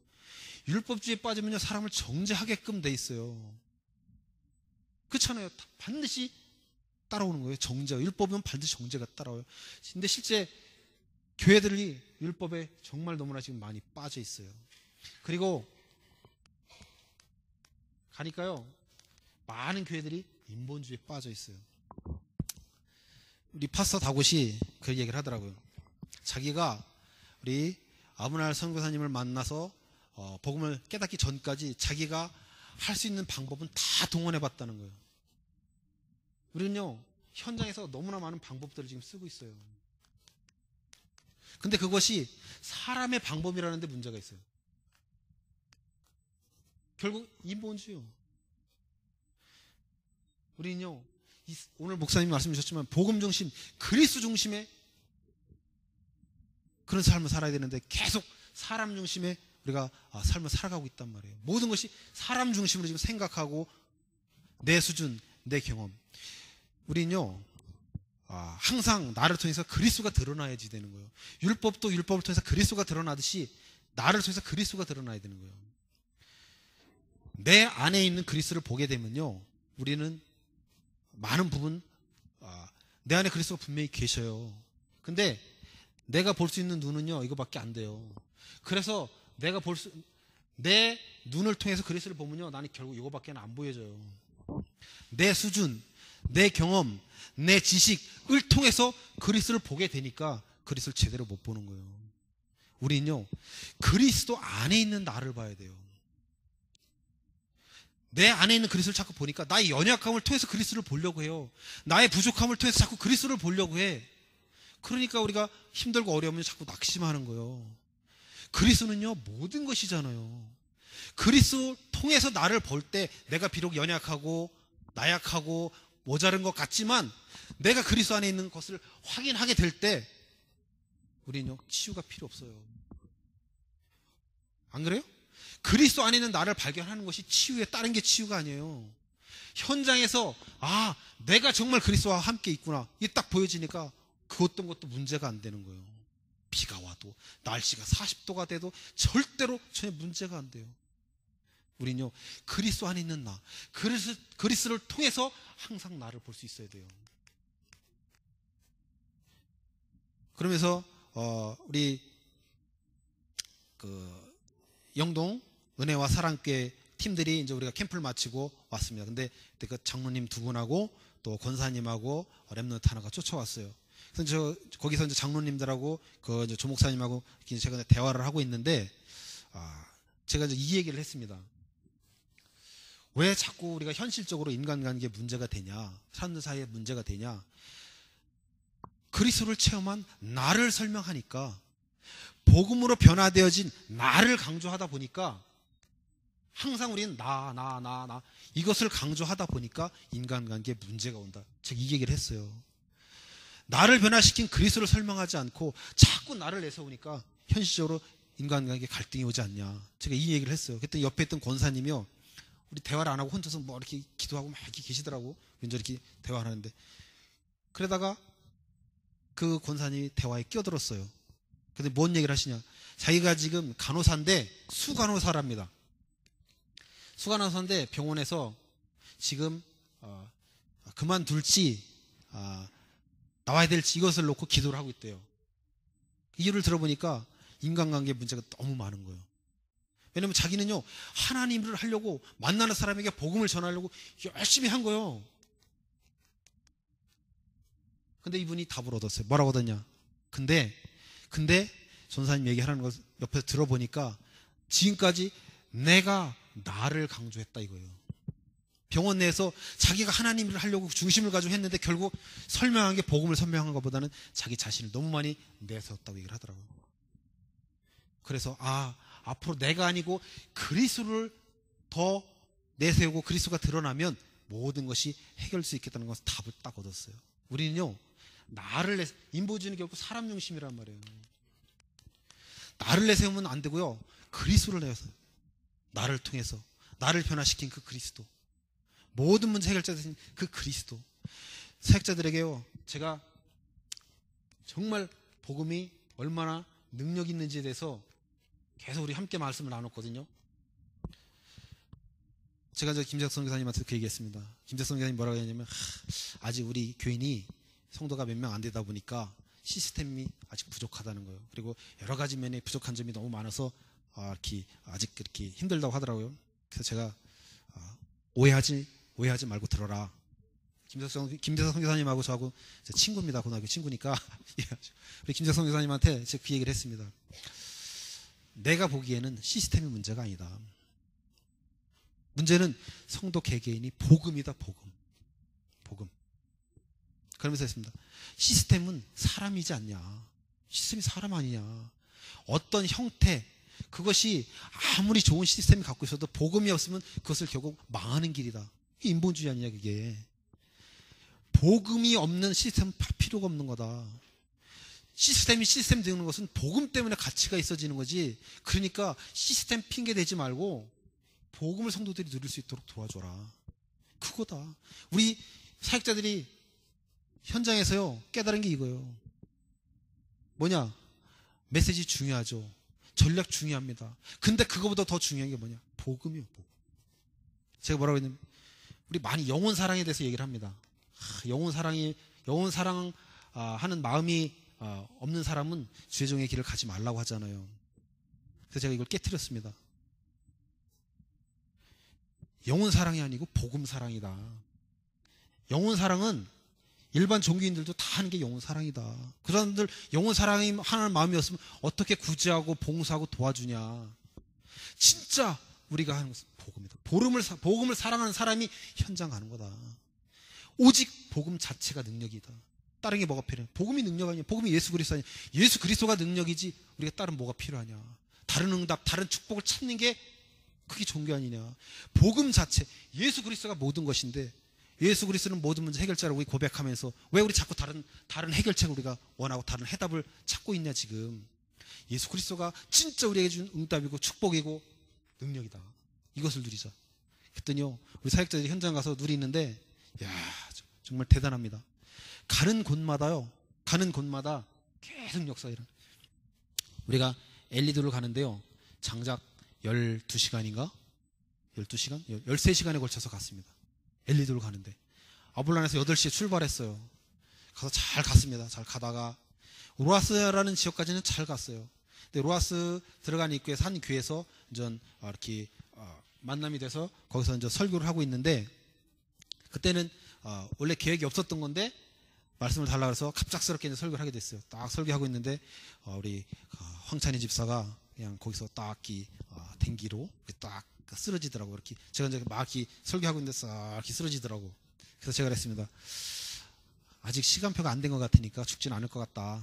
율법주의에 빠지면요, 사람을 정죄하게끔 돼 있어요. 그렇잖아요. 반드시 따라오는 거예요. 정죄가. 율법은 반드시 정죄가 따라와요. 근데 실제 교회들이 율법에 정말 너무나 지금 많이 빠져 있어요. 그리고 가니까요, 많은 교회들이 인본주의에 빠져 있어요. 우리 파스터 다곳이 그 얘기를 하더라고요. 자기가 우리 아브날 선교사님을 만나서 복음을 깨닫기 전까지 자기가 할 수 있는 방법은 다 동원해 봤다는 거예요. 우리는요, 현장에서 너무나 많은 방법들을 지금 쓰고 있어요. 근데 그것이 사람의 방법이라는 데 문제가 있어요. 결국 인본주의요. 우리는요, 오늘 목사님이 말씀 주셨지만 복음 중심, 그리스도 중심의 그런 삶을 살아야 되는데 계속 사람 중심의 우리가 삶을 살아가고 있단 말이에요. 모든 것이 사람 중심으로 지금 생각하고 내 수준, 내 경험. 우리는요, 항상 나를 통해서 그리스도가 드러나야지 되는 거예요. 율법도 율법을 통해서 그리스도가 드러나듯이 나를 통해서 그리스도가 드러나야 되는 거예요. 내 안에 있는 그리스도를 보게 되면요, 우리는 많은 부분 내 안에 그리스도가 분명히 계셔요. 근데 내가 볼 수 있는 눈은요, 이거밖에 안 돼요. 그래서 내 눈을 통해서 그리스도를 보면요, 나는 결국 이거밖에 안 보여져요. 내 수준, 내 경험, 내 지식을 통해서 그리스도를 보게 되니까 그리스도를 제대로 못 보는 거예요. 우리는요, 그리스도 안에 있는 나를 봐야 돼요. 내 안에 있는 그리스도를 자꾸 보니까 나의 연약함을 통해서 그리스도를 보려고 해요. 나의 부족함을 통해서 자꾸 그리스도를 보려고 해. 그러니까 우리가 힘들고 어려우면 자꾸 낙심하는 거예요. 그리스도는요, 모든 것이잖아요. 그리스도 통해서 나를 볼 때 내가 비록 연약하고 나약하고 모자른 것 같지만 내가 그리스도 안에 있는 것을 확인하게 될 때 우리는요, 치유가 필요 없어요. 안 그래요? 그리스도 안에 있는 나를 발견하는 것이 치유에, 다른 게 치유가 아니에요. 현장에서 내가 정말 그리스도와 함께 있구나, 이게 딱 보여지니까 그 어떤 것도 문제가 안 되는 거예요. 비가 와도 날씨가 40도가 돼도 절대로 전혀 문제가 안 돼요. 우리는요, 그리스도 안에 있는 나, 그리스도를 통해서 항상 나를 볼 수 있어야 돼요. 그러면서 우리 영동 은혜와 사랑교회 팀들이 이제 우리가 캠프를 마치고 왔습니다. 근데 그 장로님 두 분하고 또 권사님하고 렘넌트 하나가 쫓아왔어요. 그래서 거기서 이제 장로님들하고 이제 조 목사님하고 제가 대화를 하고 있는데, 제가 이제 이 얘기를 했습니다. 왜 자꾸 우리가 현실적으로 인간관계에 문제가 되냐, 사람들 사이에 문제가 되냐? 그리스도를 체험한 나를 설명하니까, 복음으로 변화되어진 나를 강조하다 보니까 항상 우리는 나 이것을 강조하다 보니까 인간관계에 문제가 온다. 제가 이 얘기를 했어요. 나를 변화시킨 그리스도를 설명하지 않고 자꾸 나를 내세우니까 현실적으로 인간관계에 갈등이 오지 않냐. 제가 이 얘기를 했어요. 그때 옆에 있던 권사님이요, 우리 대화를 안 하고 혼자서 뭐 이렇게 기도하고 막 이렇게 계시더라고. 왠지 이렇게 대화를 하는데, 그러다가 그 권사님이 대화에 끼어들었어요. 근데 뭔 얘기를 하시냐? 자기가 지금 간호사인데, 수간호사랍니다. 수간호사인데 병원에서 지금 그만둘지 나와야 될지 이것을 놓고 기도를 하고 있대요. 이유를 들어보니까 인간관계 문제가 너무 많은 거예요. 왜냐면 자기는요, 하나님을 하려고, 만나는 사람에게 복음을 전하려고 열심히 한 거예요. 근데 이분이 답을 얻었어요. 뭐라고 얻었냐? 근데 전사님 얘기하는 것 옆에서 들어보니까 지금까지 내가 나를 강조했다 이거예요. 병원 내에서 자기가 하나님을 하려고 중심을 가지고 했는데 결국 설명한 게, 복음을 설명한 것보다는 자기 자신을 너무 많이 내세웠다고 얘기를 하더라고요. 그래서 앞으로 내가 아니고 그리스도를 더 내세우고 그리스도가 드러나면 모든 것이 해결될 수 있겠다는 것을 답을 딱 얻었어요. 우리는요, 인본주의는 결국 사람 중심이란 말이에요. 나를 내세우면 안 되고요, 그리스도를 내세워요. 나를 통해서 나를 변화시킨 그 그리스도, 모든 문제 해결자 되신 그 그리스도. 사역자들에게요, 제가 정말 복음이 얼마나 능력 있는지에 대해서 계속 우리 함께 말씀을 나눴거든요. 제가 김재석 선교사님한테 그 얘기했습니다. 김재석 선교사님 뭐라고 했냐면, 아직 우리 교인이 성도가 몇 명 안 되다 보니까 시스템이 아직 부족하다는 거예요. 그리고 여러 가지 면에 부족한 점이 너무 많아서 아직 그렇게 힘들다고 하더라고요. 그래서 제가 오해하지 말고 들어라. 김재석 선교사님하고 저하고 친구입니다. 고등학교 친구니까 우리 김재석 선교사님한테 제가 그 얘기를 했습니다. 내가 보기에는 시스템이 문제가 아니다. 문제는 성도 개개인이 복음이다. 복음. 그러면서 했습니다. 시스템은 사람이지 않냐. 시스템이 사람 아니냐. 어떤 형태, 그것이 아무리 좋은 시스템이 갖고 있어도 복음이 없으면 그것을 결국 망하는 길이다. 이게 인본주의 아니냐 그게. 복음이 없는 시스템은 필요가 없는 거다. 시스템이 시스템 되는 것은 복음 때문에 가치가 있어지는 거지. 그러니까 시스템 핑계 대지 말고 복음을 성도들이 누릴 수 있도록 도와줘라. 그거다. 우리 사역자들이 현장에서요 깨달은 게 이거예요. 뭐냐? 메시지 중요하죠. 전략 중요합니다. 근데 그거보다 더 중요한 게 뭐냐? 복음이요. 복음. 제가 뭐라고 했냐면 우리 많이 영혼 사랑에 대해서 얘기를 합니다. 영혼 사랑 하는 마음이 없는 사람은 죄종의 길을 가지 말라고 하잖아요. 그래서 제가 이걸 깨트렸습니다. 영혼 사랑이 아니고 복음 사랑이다. 영혼 사랑은 일반 종교인들도 다 하는 게 영혼 사랑이다. 그 사람들 영혼 사랑이 하는 마음이었으면 어떻게 구제하고 봉사하고 도와주냐. 진짜 우리가 하는 것은 복음이다. 복음을 사랑하는 사람이 현장 가는 거다. 오직 복음 자체가 능력이다. 다른 게 뭐가 필요해? 복음이 능력 아니야. 복음이 예수 그리스도 아니야. 예수 그리스도가 능력이지 우리가 다른 뭐가 필요하냐. 다른 응답, 다른 축복을 찾는 게 그게 종교 아니냐. 복음 자체, 예수 그리스도가 모든 것인데 예수 그리스도는 모든 문제 해결자라고 우리 고백하면서 왜 우리 자꾸 다른 해결책을 우리가 원하고 다른 해답을 찾고 있냐 지금. 예수 그리스도가 진짜 우리에게 준 응답이고 축복이고 능력이다. 이것을 누리자. 그랬더니요 우리 사역자들이 현장 가서 누리는데 야 정말 대단합니다. 가는 곳마다 계속 역사가 일어나. 우리가 엘리도를 가는데요 장작 12시간인가? 12시간? 13시간에 걸쳐서 갔습니다. 엘리도를 가는데 아볼란에서 8시에 출발했어요. 가서 잘 갔습니다. 잘 가다가 로아스라는 지역까지는 잘 갔어요. 근데 로아스 들어가는 입구에서 한 교회에서 이렇게 만남이 돼서 거기서 이제 설교를 하고 있는데 그때는 원래 계획이 없었던 건데 말씀을 달라고 해서 갑작스럽게 이제 설교를 하게 됐어요. 딱 설교하고 있는데 우리 황찬희 집사가 그냥 거기서 딱 댕기로 딱 쓰러지더라고. 이렇게 제가 이제 막 설교하고 있는데 싹 이렇게 쓰러지더라고. 그래서 제가 그랬습니다. 아직 시간표가 안 된 것 같으니까 죽진 않을 것 같다.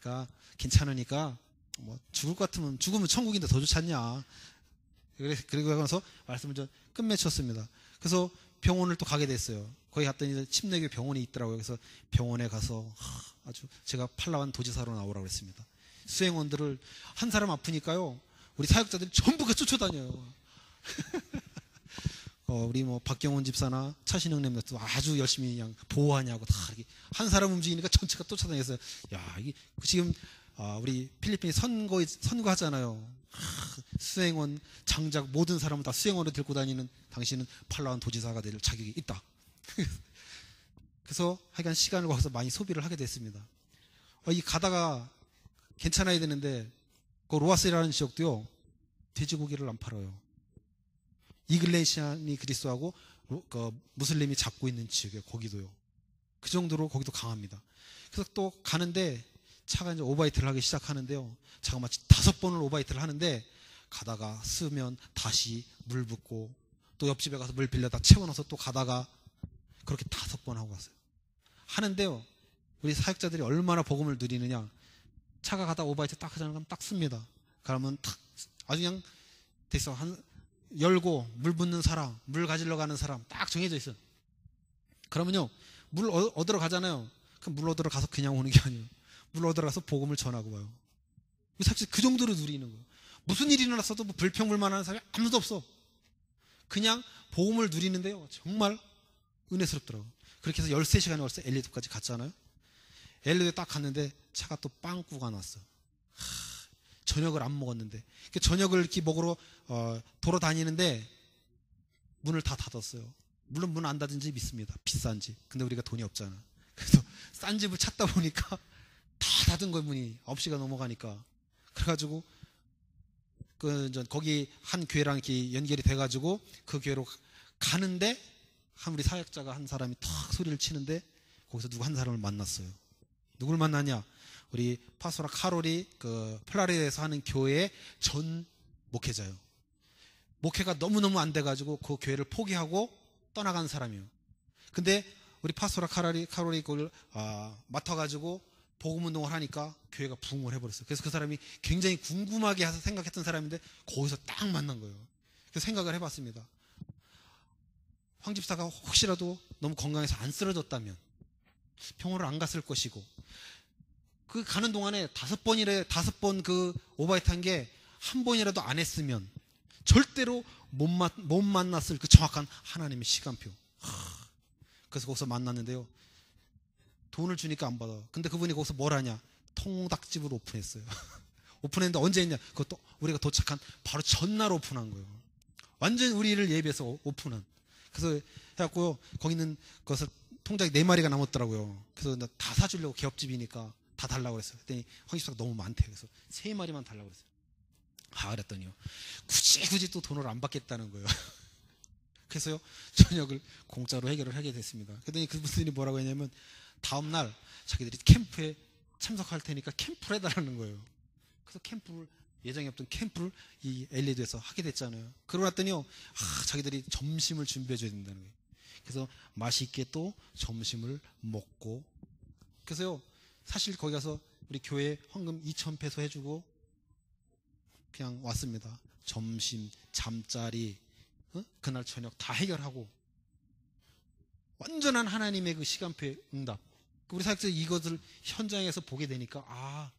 그러니까 괜찮으니까 뭐 죽을 것 같으면 죽으면 천국인데 더 좋지 않냐. 그리고 하면서 말씀을 좀 끝맺혔습니다. 그래서 병원을 또 가게 됐어요. 거기 갔더니 침례교 병원이 있더라고요. 그래서 병원에 가서 아주 제가 팔라완 도지사로 나오라고 했습니다. 수행원들을 한 사람 아프니까요. 우리 사역자들이 전부 쫓아다녀요. 우리 뭐 박경원 집사나 차신영 렘도 아주 열심히 그냥 보호하냐고 다 이렇게 한 사람 움직이니까 전체가 쫓아다녔어요. 야, 이게 지금 우리 필리핀이 선거하잖아요. 수행원, 장작 모든 사람을 다 수행원으로 들고 다니는 당신은 팔라완 도지사가 될 자격이 있다. 그래서 하여간 시간을 거기서 많이 소비를 하게 됐습니다. 이 가다가 괜찮아야 되는데 그 로아스라는 지역도요 돼지고기를 안 팔아요. 이글레시안이 그리스도하고 무슬림이 잡고 있는 지역이에요. 거기도요. 그 정도로 거기도 강합니다. 그래서 또 가는데 차가 이제 오바이트를 하기 시작하는데요. 차가 마치 5번을 오바이트를 하는데 가다가 쓰면 다시 물 붓고 또 옆집에 가서 물 빌려다 채워넣어서 또 가다가 그렇게 5번 하고 갔어요. 하는데요. 우리 사역자들이 얼마나 복음을 누리느냐. 차가 가다 오바이트 딱 하자면 딱 씁니다. 그러면 탁 아주 그냥 됐어. 열고 물 붓는 사람, 물 가지러 가는 사람 딱 정해져 있어요. 그러면요. 물 얻으러 가잖아요. 그럼 물 얻으러 가서 그냥 오는 게 아니에요. 물 얻으러 가서 복음을 전하고 와요. 사실 그 정도로 누리는 거예요. 무슨 일이 일어났어도 뭐 불평불만하는 사람이 아무도 없어. 그냥 복음을 누리는데요. 정말 은혜스럽더라고요. 그렇게 해서 13시간에 벌써 엘리도까지 갔잖아요. 엘리도에 딱 갔는데 차가 또 빵꾸가 났어. 저녁을 안 먹었는데 저녁을 이렇게 먹으러 돌아다니는데 문을 다 닫았어요. 물론 문 안 닫은 집 있습니다. 비싼 집. 근데 우리가 돈이 없잖아. 그래서 싼 집을 찾다 보니까 다 닫은 거예요. 문이 9시가 넘어가니까. 그래가지고 거기 한 교회랑 이렇게 연결이 돼가지고 그 교회로 가는데 우리 사역자가 한 사람이 탁 소리를 치는데 거기서 누구 한 사람을 만났어요. 누굴 만나냐? 우리 파스토라 카롤이 그 플라리다에서 하는 교회의 전 목회자예요. 목회가 너무너무 안 돼가지고 그 교회를 포기하고 떠나간 사람이에요. 근데 우리 파스토라 카롤이 그걸 맡아가지고 복음운동을 하니까 교회가 부흥을 해버렸어요. 그래서 그 사람이 굉장히 궁금하게 생각했던 사람인데 거기서 딱 만난 거예요. 그래서 생각을 해봤습니다. 황 집사가 혹시라도 너무 건강해서 안 쓰러졌다면 병원을 안 갔을 것이고, 그 가는 동안에 5번 그 오바이트 한 게 한 번이라도 안 했으면 절대로 못 만났을 그 정확한 하나님의 시간표. 그래서 거기서 만났는데요, 돈을 주니까 안 받아. 근데 그분이 거기서 뭘 하냐, 통닭집을 오픈했어요. 오픈했는데 언제 했냐, 그것도 우리가 도착한 바로 전날 오픈한 거예요. 완전 우리를 예비해서 오픈한. 그래서 해갖고 거기 있는 것을 통닭이 4마리가 남았더라고요. 그래서 나 다 사주려고, 개업집이니까 다 달라고 그랬어요. 그랬더니 황 집사가 너무 많대요. 그래서 3마리만 달라고 그랬어요. 그랬더니요, 굳이 또 돈을 안 받겠다는 거예요. 그래서요, 저녁을 공짜로 해결을 하게 됐습니다. 그랬더니 그분들이 뭐라고 했냐면, 다음날 자기들이 캠프에 참석할 테니까 캠프를 해달라는 거예요. 그래서 예정에 없던 캠프를 이 LA도에서 하게 됐잖아요. 그러고 났더니요, 자기들이 점심을 준비해 줘야 된다는 거예요. 그래서 맛있게 또 점심을 먹고, 그래서요, 사실 거기 가서 우리 교회 헌금 2,000페소 해주고 그냥 왔습니다. 점심, 잠자리, 그날 저녁 다 해결하고, 완전한 하나님의 그 시간표의 응답. 우리 사역자들이 이것을 현장에서 보게 되니까,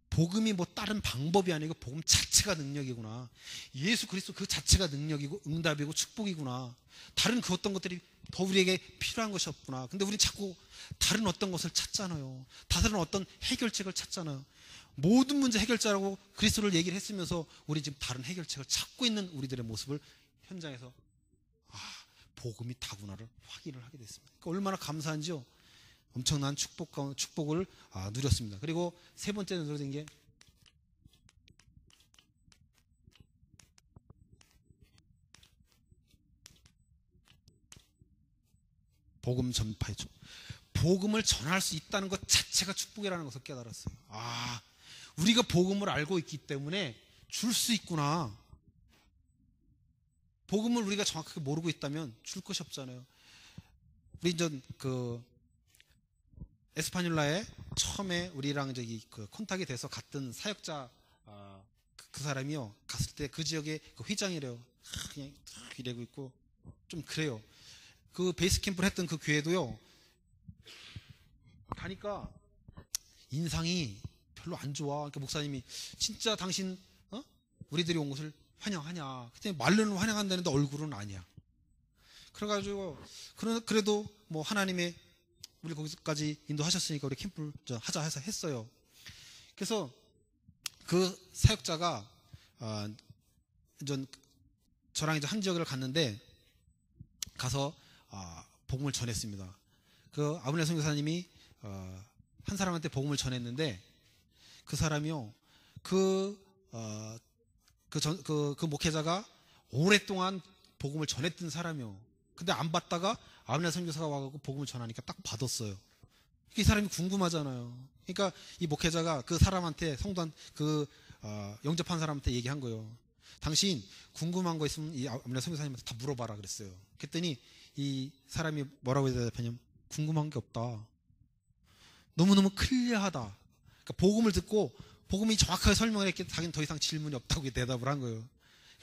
복음이 뭐 다른 방법이 아니고 복음 자체가 능력이구나. 예수 그리스도 그 자체가 능력이고 응답이고 축복이구나. 다른 그 어떤 것들이 더 우리에게 필요한 것이 없구나. 근데 우리는 자꾸 다른 어떤 것을 찾잖아요. 다른 어떤 해결책을 찾잖아요. 모든 문제 해결자라고 그리스도를 얘기를 했으면서 우리 지금 다른 해결책을 찾고 있는 우리들의 모습을 현장에서 복음이 다구나를 확인을 하게 됐습니다. 그러니까 얼마나 감사한지요. 엄청난 축복을 누렸습니다. 그리고 세 번째 누려진 게 복음 전파이죠. 복음을 전할 수 있다는 것 자체가 축복이라는 것을 깨달았어요. 우리가 복음을 알고 있기 때문에 줄 수 있구나. 복음을 우리가 정확하게 모르고 있다면 줄 것이 없잖아요. 우리 에스파뇰라에 처음에 우리랑 그 콘탁이 돼서 갔던 사역자, 그 사람이요, 갔을 때 그 지역의 그 회장이래요. 그냥 이러고 있고 좀 그래요. 그 베이스 캠프를 했던 그 교회도요, 가니까 인상이 별로 안 좋아. 그러니까 목사님이 진짜 당신 우리들이 온 것을 환영하냐. 그때 말로는 환영한다는데 얼굴은 아니야. 그래가지고 그래도 뭐 하나님의 우리 거기까지 인도하셨으니까 우리 캠프를 하자 해서 했어요. 그래서 그 사역자가 저랑 이제 한 지역을 갔는데 가서 복음을 전했습니다. 그 아브넬 선교사님이 한 사람한테 복음을 전했는데 그 사람이요, 그 목회자가 오랫동안 복음을 전했던 사람이요. 근데 안 받다가 아브넬 선교사가 와가지고 복음을 전하니까 딱 받았어요. 이 사람이 궁금하잖아요. 그러니까 이 목회자가 그 사람한테, 영접한 사람한테 얘기한 거예요. 당신 궁금한 거 있으면 이 아브넬 선교사님한테 다 물어봐라 그랬어요. 그랬더니 이 사람이 뭐라고 대답하냐면, 궁금한 게 없다. 너무너무 클리어하다. 그러니까 복음을 듣고 복음이 정확하게 설명을 했기 때문에 자기는 더 이상 질문이 없다고 대답을 한 거예요.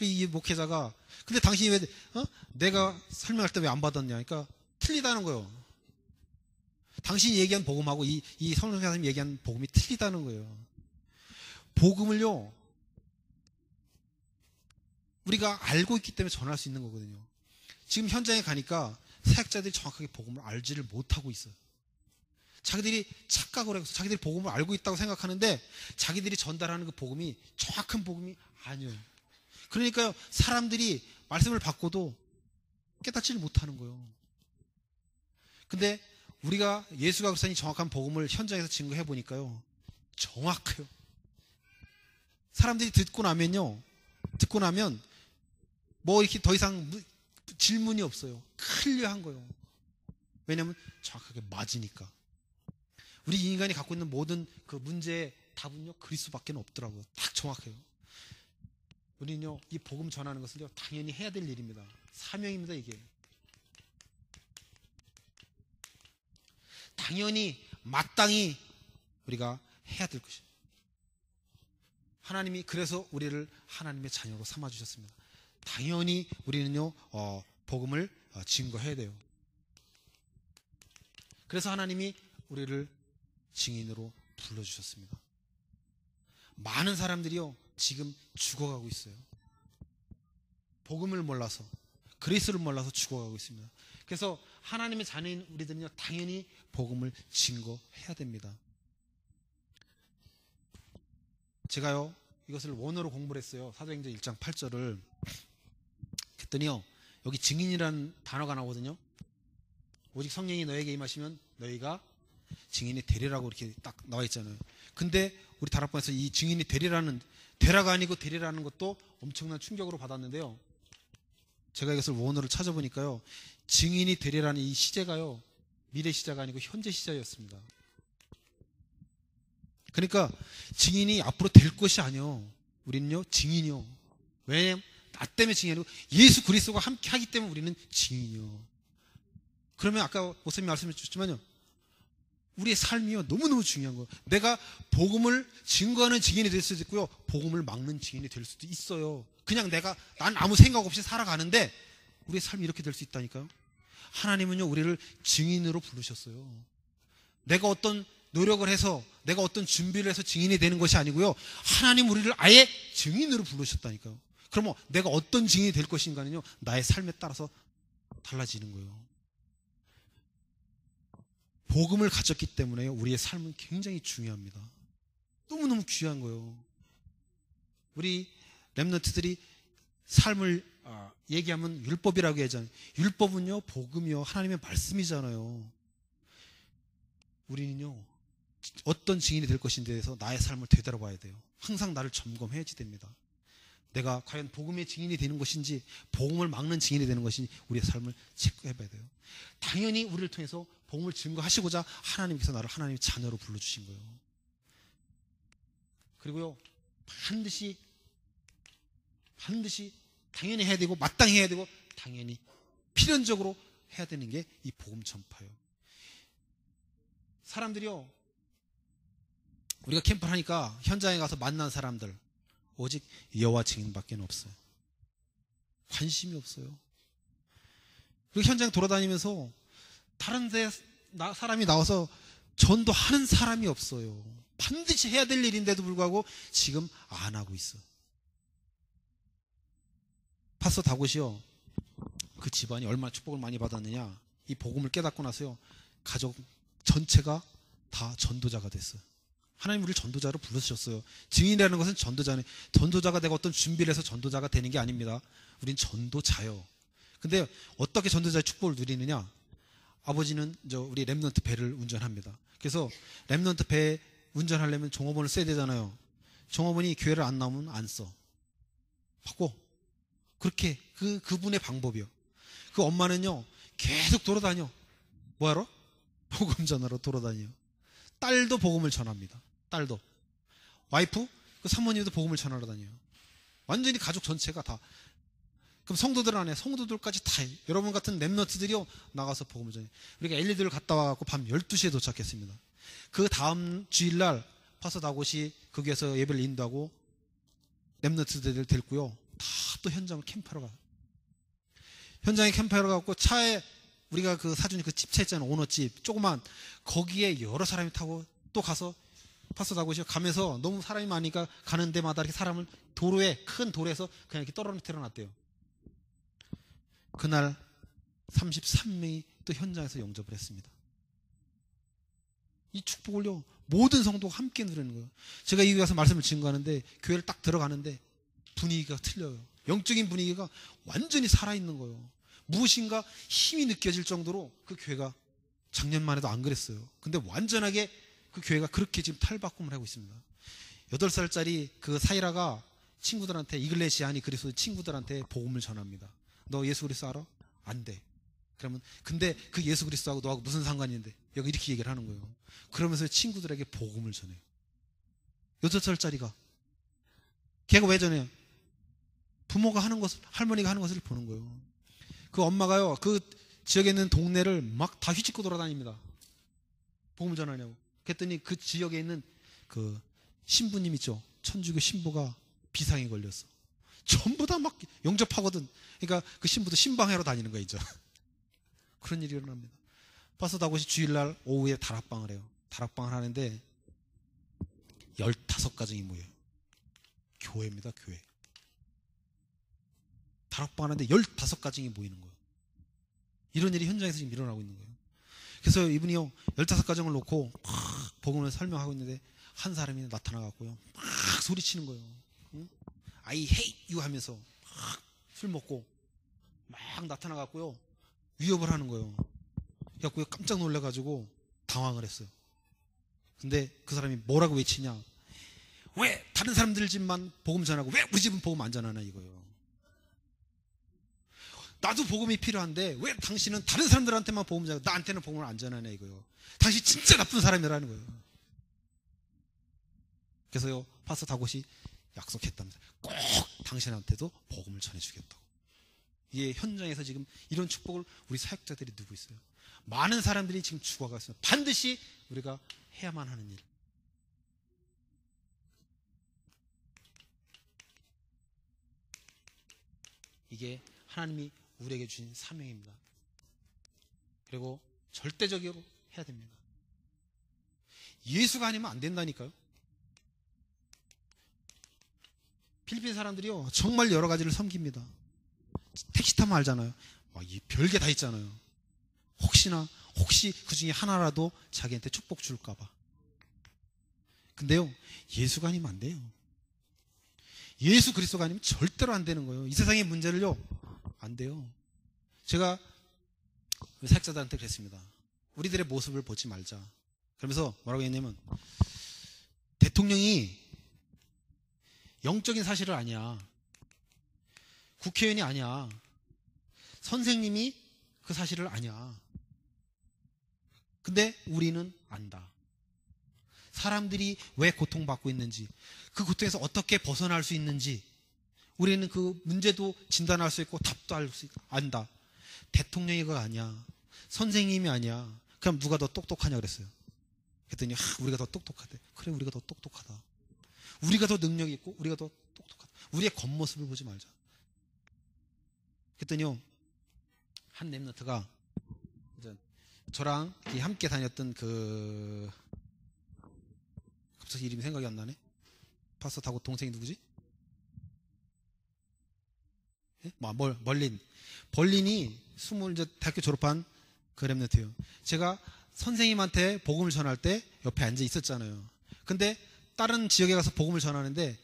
이 목회자가, 근데 당신이 왜 내가 설명할 때 왜 안 받았냐? 그러니까 틀리다는 거예요. 당신이 얘기한 복음하고 이 선교사님이 얘기한 복음이 틀리다는 거예요. 복음을요, 우리가 알고 있기 때문에 전할 수 있는 거거든요. 지금 현장에 가니까 사역자들이 정확하게 복음을 알지를 못하고 있어요. 자기들이 착각을 해서 자기들이 복음을 알고 있다고 생각하는데 자기들이 전달하는 그 복음이 정확한 복음이 아니에요. 그러니까요, 사람들이 말씀을 받고도 깨닫지를 못하는 거예요. 근데 우리가 예수가 그리스도니 정확한 복음을 현장에서 증거해 보니까요, 정확해요. 사람들이 듣고 나면 뭐 이렇게 더 이상 질문이 없어요. 클리어한 거예요. 왜냐하면 정확하게 맞으니까. 우리 인간이 갖고 있는 모든 그 문제의 답은요, 그리스도밖에 없더라고요. 딱 정확해요. 우리는요, 이 복음 전하는 것을요, 당연히 해야 될 일입니다. 사명입니다, 이게. 당연히, 마땅히 우리가 해야 될 것이에요. 하나님이 그래서 우리를 하나님의 자녀로 삼아주셨습니다. 당연히 우리는요, 복음을 증거해야 돼요. 그래서 하나님이 우리를 증인으로 불러주셨습니다. 많은 사람들이요, 지금 죽어가고 있어요. 복음을 몰라서, 그리스도를 몰라서 죽어가고 있습니다. 그래서 하나님의 자녀인 우리들은요, 당연히 복음을 증거해야 됩니다. 제가요, 이것을 원어로 공부를 했어요. 사도행전 1장 8절을. 그랬더니요, 여기 증인이라는 단어가 나오거든요. 오직 성령이 너에게 임하시면 너희가 증인이 되리라고 이렇게 딱 나와 있잖아요. 근데 우리 다락방에서 이 증인이 되리라는, 되라가 아니고 되리라는 것도 엄청난 충격으로 받았는데요. 제가 이것을 원어를 찾아보니까요, 증인이 되리라는 이 시제가요, 미래 시제가 아니고 현재 시제였습니다. 그러니까 증인이 앞으로 될 것이 아니요, 우리는요 증인이요. 왜냐하면 나 때문에 증인이 아니고 예수 그리스도가 함께 하기 때문에 우리는 증인이요. 그러면 아까 목사님 말씀해 주셨지만요, 우리의 삶이요 너무너무 중요한 거예요. 내가 복음을 증거하는 증인이 될 수도 있고요, 복음을 막는 증인이 될 수도 있어요. 그냥 난 아무 생각 없이 살아가는데 우리의 삶이 이렇게 될 수 있다니까요. 하나님은요 우리를 증인으로 부르셨어요. 내가 어떤 노력을 해서, 내가 어떤 준비를 해서 증인이 되는 것이 아니고요, 하나님 우리를 아예 증인으로 부르셨다니까요. 그러면 내가 어떤 증인이 될 것인가는요, 나의 삶에 따라서 달라지는 거예요. 복음을 가졌기 때문에 우리의 삶은 굉장히 중요합니다. 너무너무 귀한 거예요. 우리 렘넌트들이 삶을 얘기하면 율법이라고 하잖아요. 율법은요 복음이요 하나님의 말씀이잖아요. 우리는요 어떤 증인이 될 것인지에 대해서 나의 삶을 되돌아봐야 돼요. 항상 나를 점검해야지 됩니다. 내가 과연 복음의 증인이 되는 것인지, 복음을 막는 증인이 되는 것인지 우리의 삶을 체크해봐야 돼요. 당연히 우리를 통해서 복음을 증거하시고자 하나님께서 나를 하나님의 자녀로 불러주신 거예요. 그리고요 반드시 당연히 해야 되고, 마땅히 해야 되고, 당연히 필연적으로 해야 되는 게 이 복음 전파예요. 사람들이요, 우리가 캠프를 하니까 현장에 가서 만난 사람들 오직 여호와 증인밖에 없어요. 관심이 없어요. 그리고 현장 돌아다니면서 다른 데 사람이 나와서 전도하는 사람이 없어요. 반드시 해야 될 일인데도 불구하고 지금 안 하고 있어. 파스터 다윗이요, 그 집안이 얼마나 축복을 많이 받았느냐, 이 복음을 깨닫고 나서요 가족 전체가 다 전도자가 됐어요. 하나님 우리를 전도자로 부르셨어요. 증인이라는 것은 전도자가 내가 어떤 준비를 해서 전도자가 되는 게 아닙니다. 우린 전도자요. 근데 어떻게 전도자의 축복을 누리느냐, 아버지는 우리 렘넌트 배를 운전합니다. 그래서 렘넌트 배 운전하려면 종업원을 써야 되잖아요. 종업원이 교회를 안 나오면 안 써. 바꿔. 그렇게 그분의 방법이요. 그 엄마는요 계속 돌아다녀. 뭐하러? 복음 전하러 돌아다녀요. 딸도 복음을 전합니다. 딸도. 와이프? 그 사모님도 복음을 전하러 다녀요. 완전히 가족 전체가 다. 그럼 성도들 안에 성도들까지 다 해요. 여러분 같은 렘넌트들이요 나가서 복음을 전해요. 우리가 엘리드를 갔다 와서 밤 12시에 도착했습니다. 그 다음 주일날 파스터 다윗이 거기에서 예배를 인도하고 렘넌트들을 데리고요 다 또 현장을 캠프하러 가요. 현장에 캠프하러 가고 차에, 우리가 그 사준이 그 집차 있잖아요, 오너집 조그만, 거기에 여러 사람이 타고 또 가서 파스터 다윗이 가면서 너무 사람이 많으니까 가는 데마다 이렇게 사람을 큰 도로에서 그냥 이렇게 떨어뜨려 놨대요. 그날 33명이 또 현장에서 영접을 했습니다. 이 축복을요 모든 성도가 함께 누리는 거예요. 제가 여기 가서 말씀을 증거하는데 교회를 딱 들어가는데 분위기가 틀려요. 영적인 분위기가 완전히 살아있는 거예요. 무엇인가 힘이 느껴질 정도로 그 교회가, 작년만 해도 안 그랬어요. 근데 완전하게 그 교회가 그렇게 지금 탈바꿈을 하고 있습니다. 8살짜리 그 사이라가 친구들한테, 이글레시아니 그리스도 친구들한테 복음을 전합니다. 너 예수 그리스도 알아? 안 돼. 그러면 근데 그 예수 그리스도하고 너하고 무슨 상관인데? 여기 이렇게 얘기를 하는 거예요. 그러면서 친구들에게 복음을 전해요. 8살짜리가. 걔가 왜 전해요? 부모가 하는 것을, 할머니가 하는 것을 보는 거예요. 그 엄마가요, 그 지역에 있는 동네를 막 다 휘짓고 돌아다닙니다. 복음을 전하냐고. 그랬더니 그 지역에 있는 그 신부님 있죠. 천주교 신부가 비상이 걸렸어. 전부 다 막 영접하거든. 그러니까 그 신부도 신방하러 다니는 거야, 이제. 그런 일이 일어납니다. 파스터 다곳이 주일날 오후에 다락방을 해요. 다락방을 하는데 15가정이 모여요. 교회입니다, 교회. 다락방 하는데 15가정이 모이는 거예요. 이런 일이 현장에서 지금 일어나고 있는 거예요. 그래서 이분이요, 15가정을 놓고 막 복음을 설명하고 있는데 한 사람이 나타나갖고요, 막 소리치는 거예요. 응? I hate you 하면서 막 술 먹고 막 나타나갖고요, 위협을 하는 거예요. 그래갖고 깜짝 놀라가지고 당황을 했어요. 근데 그 사람이 뭐라고 외치냐? 왜 다른 사람들 집만 복음 전하고 왜 우리 집은 복음 안 전하나 이거예요. 나도 복음이 필요한데 왜 당신은 다른 사람들한테만 복음 전하고 나한테는 복음을 안 전하냐 이거예요. 당신 진짜 나쁜 사람이라는 거예요. 그래서요, 파스터 다곳이 약속했답니다. 꼭 당신한테도 복음을 전해주겠다고. 이게 현장에서 지금 이런 축복을 우리 사역자들이 누리고 있어요. 많은 사람들이 지금 죽어가고 있습니다. 반드시 우리가 해야만 하는 일. 이게 하나님이 우리에게 주신 사명입니다. 그리고 절대적으로 해야 됩니다. 예수가 아니면 안 된다니까요. 필리핀 사람들이요, 정말 여러 가지를 섬깁니다. 택시 타면 알잖아요. 이 별게 다 있잖아요. 혹시 그 중에 하나라도 자기한테 축복 줄까봐. 근데요, 예수가 아니면 안 돼요. 예수 그리스도가 아니면 절대로 안 되는 거예요. 이 세상의 문제를요, 안 돼요. 제가 사역자들한테 그랬습니다. 우리들의 모습을 보지 말자. 그러면서 뭐라고 했냐면, 대통령이 영적인 사실을 아니야. 국회의원이 아니야. 선생님이 그 사실을 아니야. 근데 우리는 안다. 사람들이 왜 고통받고 있는지, 그 고통에서 어떻게 벗어날 수 있는지, 우리는 그 문제도 진단할 수 있고 답도 알 수 있고 안다. 대통령이가 아니야. 선생님이 아니야. 그럼 누가 더 똑똑하냐 그랬어요. 그랬더니 우리가 더 똑똑하대. 그래, 우리가 더 똑똑하다. 우리가 더 능력이 있고 우리가 더 똑똑하다. 우리의 겉모습을 보지 말자. 그랬더니요, 한 랩런트가 저랑 함께 다녔던 갑자기 이름이 생각이 안 나네. 파스터 다고 동생이 누구지? 예? 벌린이 이제 대학교 졸업한 그 랩런트예요. 제가 선생님한테 복음을 전할 때 옆에 앉아 있었잖아요. 근데 다른 지역에 가서 복음을 전하는데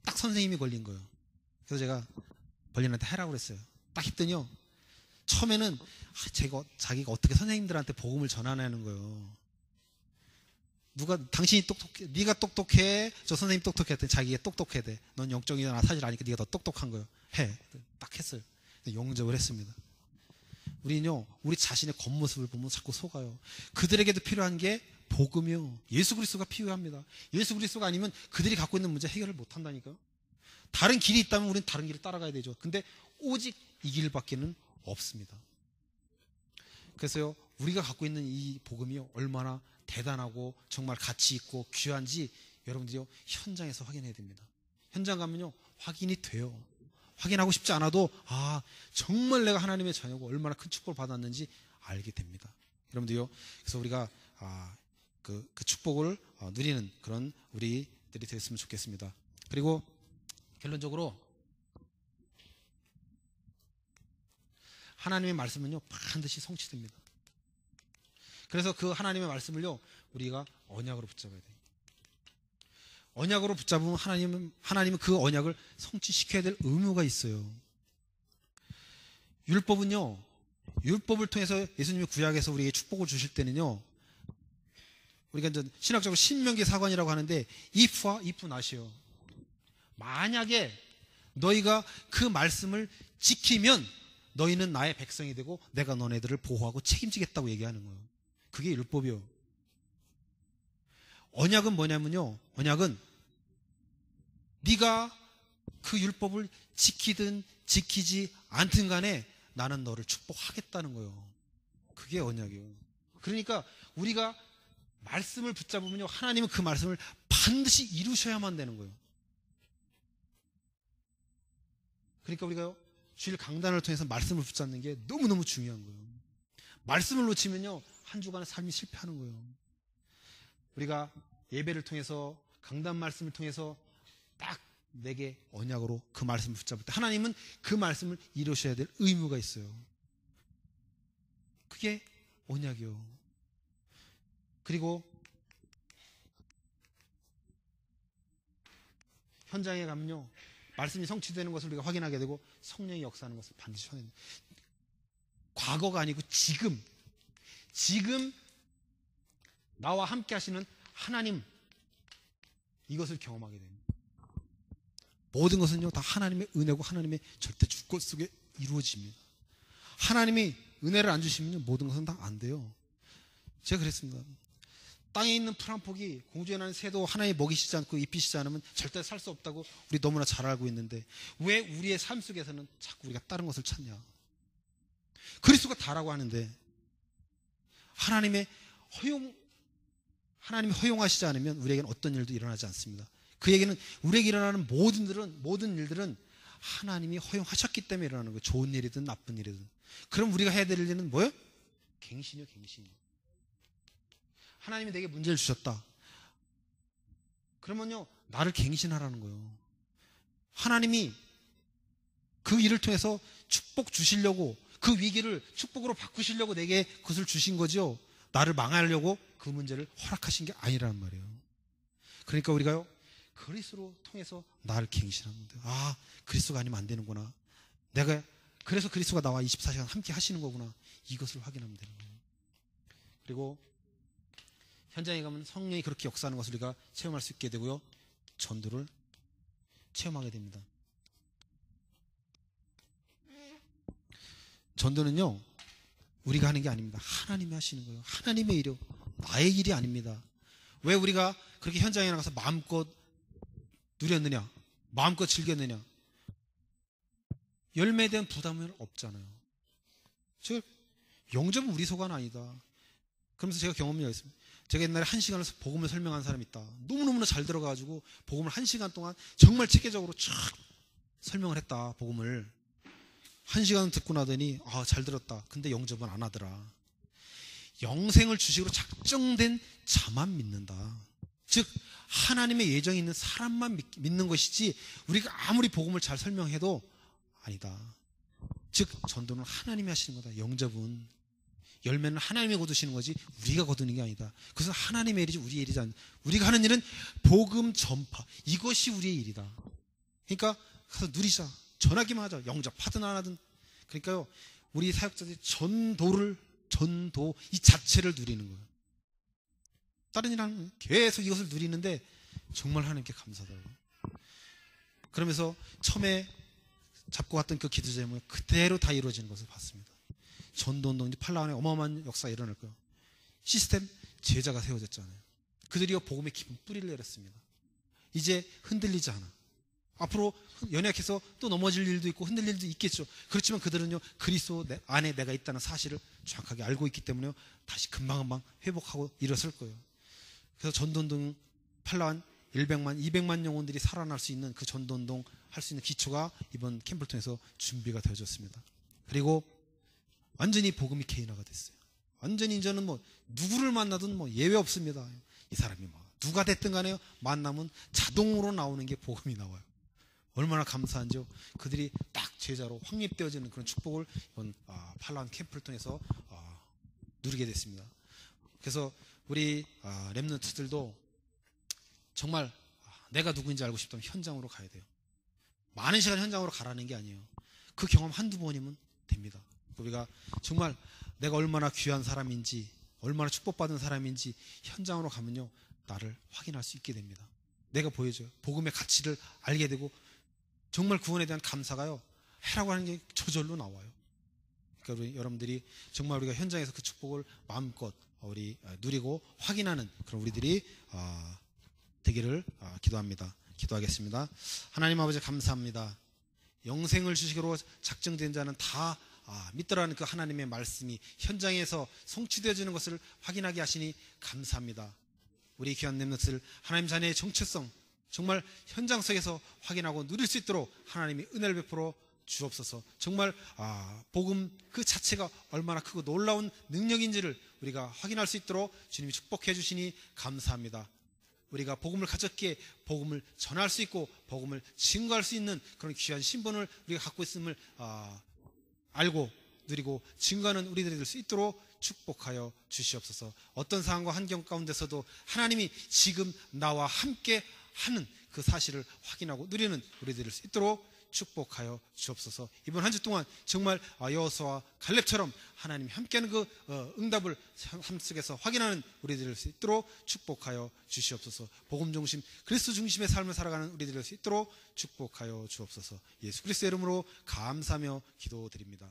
딱 선생님이 걸린 거예요. 그래서 제가 벌린한테 하라고 그랬어요. 딱 했더니요, 처음에는 자기가 어떻게 선생님들한테 복음을 전하냐는 거예요. 당신이 똑똑해, 네가 똑똑해, 저 선생님 똑똑해 했더니 자기가 똑똑해야 돼. 넌 영적이나 사실 아니까 네가 더 똑똑한 거예요. 해. 딱 했어요. 용접을 했습니다. 우리는요, 우리 자신의 겉모습을 보면 자꾸 속아요. 그들에게도 필요한 게 복음이요, 예수 그리스도가 필요합니다. 예수 그리스도가 아니면 그들이 갖고 있는 문제 해결을 못 한다니까요. 다른 길이 있다면 우리는 다른 길을 따라가야 되죠. 근데 오직 이 길밖에는 없습니다. 그래서요, 우리가 갖고 있는 이 복음이요, 얼마나 대단하고 정말 가치 있고 귀한지 여러분들이요, 현장에서 확인해야 됩니다. 현장 가면요, 확인이 돼요. 확인하고 싶지 않아도 정말 내가 하나님의 자녀고 얼마나 큰 축복을 받았는지 알게 됩니다. 여러분들요, 그래서 우리가 그 축복을 누리는 그런 우리들이 됐으면 좋겠습니다. 그리고 결론적으로 하나님의 말씀은요, 반드시 성취됩니다. 그래서 그 하나님의 말씀을요, 우리가 언약으로 붙잡아야 돼요. 언약으로 붙잡으면 하나님은 그 언약을 성취시켜야 될 의무가 있어요. 율법을 통해서 예수님이 구약에서 우리에게 축복을 주실 때는요, 우리가 이제 신학적으로 신명기 사관이라고 하는데, if와 if not이요. 만약에 너희가 그 말씀을 지키면 너희는 나의 백성이 되고 내가 너네들을 보호하고 책임지겠다고 얘기하는 거예요. 그게 율법이요. 언약은 뭐냐면요, 언약은 네가 그 율법을 지키든 지키지 않든 간에 나는 너를 축복하겠다는 거예요. 그게 언약이에요. 그러니까 우리가 말씀을 붙잡으면요, 하나님은 그 말씀을 반드시 이루셔야만 되는 거예요. 그러니까 우리가 주일 강단을 통해서 말씀을 붙잡는 게 너무너무 중요한 거예요. 말씀을 놓치면요, 한 주간의 삶이 실패하는 거예요. 우리가 예배를 통해서, 강단 말씀을 통해서 딱 내게 언약으로 그 말씀을 붙잡을 때 하나님은 그 말씀을 이루셔야 될 의무가 있어요. 그게 언약이요. 그리고 현장에 가면요, 말씀이 성취되는 것을 우리가 확인하게 되고 성령이 역사하는 것을 반드시 확인해요. 과거가 아니고 지금 나와 함께 하시는 하나님, 이것을 경험하게 됩니다. 모든 것은요, 다 하나님의 은혜고 하나님의 절대 주권 속에 이루어집니다. 하나님이 은혜를 안 주시면 모든 것은 다 안 돼요. 제가 그랬습니다. 땅에 있는 풀 한 폭이 공중에 나는 새도 하나님 먹이시지 않고 입히시지 않으면 절대 살 수 없다고 우리 너무나 잘 알고 있는데 왜 우리의 삶 속에서는 자꾸 우리가 다른 것을 찾냐? 그리스도가 다라고 하는데 하나님이 허용하시지 않으면 우리에게는 어떤 일도 일어나지 않습니다. 그 얘기는 우리에게 일어나는 모든 일들은 하나님이 허용하셨기 때문에 일어나는 거예요. 좋은 일이든 나쁜 일이든. 그럼 우리가 해야 될 일은 뭐예요? 갱신이요, 갱신. 하나님이 내게 문제를 주셨다. 그러면요, 나를 갱신하라는 거예요. 하나님이 그 일을 통해서 축복 주시려고, 그 위기를 축복으로 바꾸시려고 내게 그것을 주신 거죠. 나를 망하려고 그 문제를 허락하신 게 아니라는 말이에요. 그러니까 우리가요, 그리스도로 통해서 나를 갱신하는 거예요. 아, 그리스도가 아니면 안 되는구나. 그래서 그리스도가 나와 24시간 함께 하시는 거구나. 이것을 확인하면 되는 거예요. 그리고 현장에 가면 성령이 그렇게 역사하는 것을 우리가 체험할 수 있게 되고요, 전도를 체험하게 됩니다. 전도는요, 우리가 하는 게 아닙니다. 하나님이 하시는 거예요. 하나님의 일이요, 나의 일이 아닙니다. 왜 우리가 그렇게 현장에 나가서 마음껏 누렸느냐, 마음껏 즐겼느냐? 열매에 대한 부담은 없잖아요. 즉 영접은 우리 소관 아니다. 그러면서 제가 경험이 있습니다. 제가 옛날에 1시간을 복음을 설명한 사람이 있다. 너무너무나 잘 들어가지고 복음을 1시간 동안 정말 체계적으로 쫙 설명을 했다. 복음을 1시간 듣고 나더니 잘 들었다. 근데 영접은 안 하더라. 영생을 주식으로 작정된 자만 믿는다. 즉 하나님의 예정이 있는 사람만 믿는 것이지 우리가 아무리 복음을 잘 설명해도 아니다. 즉 전도는 하나님이 하시는 거다. 영접은, 열매는 하나님이 거두시는 거지 우리가 거두는 게 아니다. 그것은 하나님의 일이지 우리의 일이지 않다. 우리가 하는 일은 복음 전파, 이것이 우리의 일이다. 그러니까 가서 누리자. 전하기만 하자. 영접하든 안 하든. 그러니까요, 우리 사역자들이 전도 이 자체를 누리는 거예요. 다른 일은 계속 이것을 누리는데 정말 하나님께 감사하다고. 그러면서 처음에 잡고 갔던 그 기도 제목이 그대로 다 이루어지는 것을 봤습니다. 전도운동, 팔라완에 어마어마한 역사가 일어날 거예요. 시스템, 제자가 세워졌잖아요. 그들이요 복음의 깊은 뿌리를 내렸습니다. 이제 흔들리지 않아. 앞으로 연약해서 또 넘어질 일도 있고 흔들릴 일도 있겠죠. 그렇지만 그들은요 그리스도 안에 내가 있다는 사실을 정확하게 알고 있기 때문에 다시 금방금방 회복하고 일어설 거예요. 그래서 전도운동, 팔라완 100만, 200만 영혼들이 살아날 수 있는 그 전도운동 할 수 있는 기초가 이번 캠프를 통해서 준비가 되어졌습니다. 그리고 완전히 복음이 개인화가 됐어요. 완전히 이제는 누구를 만나든 예외 없습니다. 이 사람이 누가 됐든 간에요, 만나면 자동으로 나오는 게 복음이 나와요. 얼마나 감사한지요. 그들이 딱 제자로 확립되어지는 그런 축복을 이번 팔라완 캠프를 통해서 누리게 됐습니다. 그래서 우리 렘넌트들도 정말 내가 누구인지 알고 싶다면 현장으로 가야 돼요. 많은 시간 현장으로 가라는 게 아니에요. 그 경험 한두 번이면 됩니다. 우리가 정말 내가 얼마나 귀한 사람인지, 얼마나 축복받은 사람인지 현장으로 가면요 나를 확인할 수 있게 됩니다. 내가 보여줘요. 복음의 가치를 알게 되고 정말 구원에 대한 감사가요 해라고 하는 게 저절로 나와요. 그러니까 우리 여러분들이 정말 우리가 현장에서 그 축복을 마음껏 우리 누리고 확인하는 그런 우리들이 되기를 기도합니다. 기도하겠습니다. 하나님 아버지 감사합니다. 영생을 주시기로 작정된 자는 다 믿더라는 그 하나님의 말씀이 현장에서 성취되어지는 것을 확인하게 하시니 감사합니다. 우리 귀한 렘넌트를 하나님 자녀의 정체성 정말 현장 속에서 확인하고 누릴 수 있도록 하나님이 은혜를 베풀어 주옵소서. 정말 복음 그 자체가 얼마나 크고 놀라운 능력인지를 우리가 확인할 수 있도록 주님이 축복해 주시니 감사합니다. 우리가 복음을 가졌기에 복음을 전할 수 있고 복음을 증거할 수 있는 그런 귀한 신분을 우리가 갖고 있음을 알고 누리고 증거하는 우리들이 될 수 있도록 축복하여 주시옵소서. 어떤 상황과 환경 가운데서도 하나님이 지금 나와 함께 하는 그 사실을 확인하고 누리는 우리들이 될 수 있도록 축복하여 주옵소서. 이번 한 주 동안 정말 여호수아와 갈렙처럼 하나님이 함께하는 그 응답을 삶 속에서 확인하는 우리들이 될 수 있도록 축복하여 주시옵소서. 복음 중심 그리스도 중심의 삶을 살아가는 우리들이 될 수 있도록 축복하여 주옵소서. 예수 그리스도의 이름으로 감사하며 기도드립니다.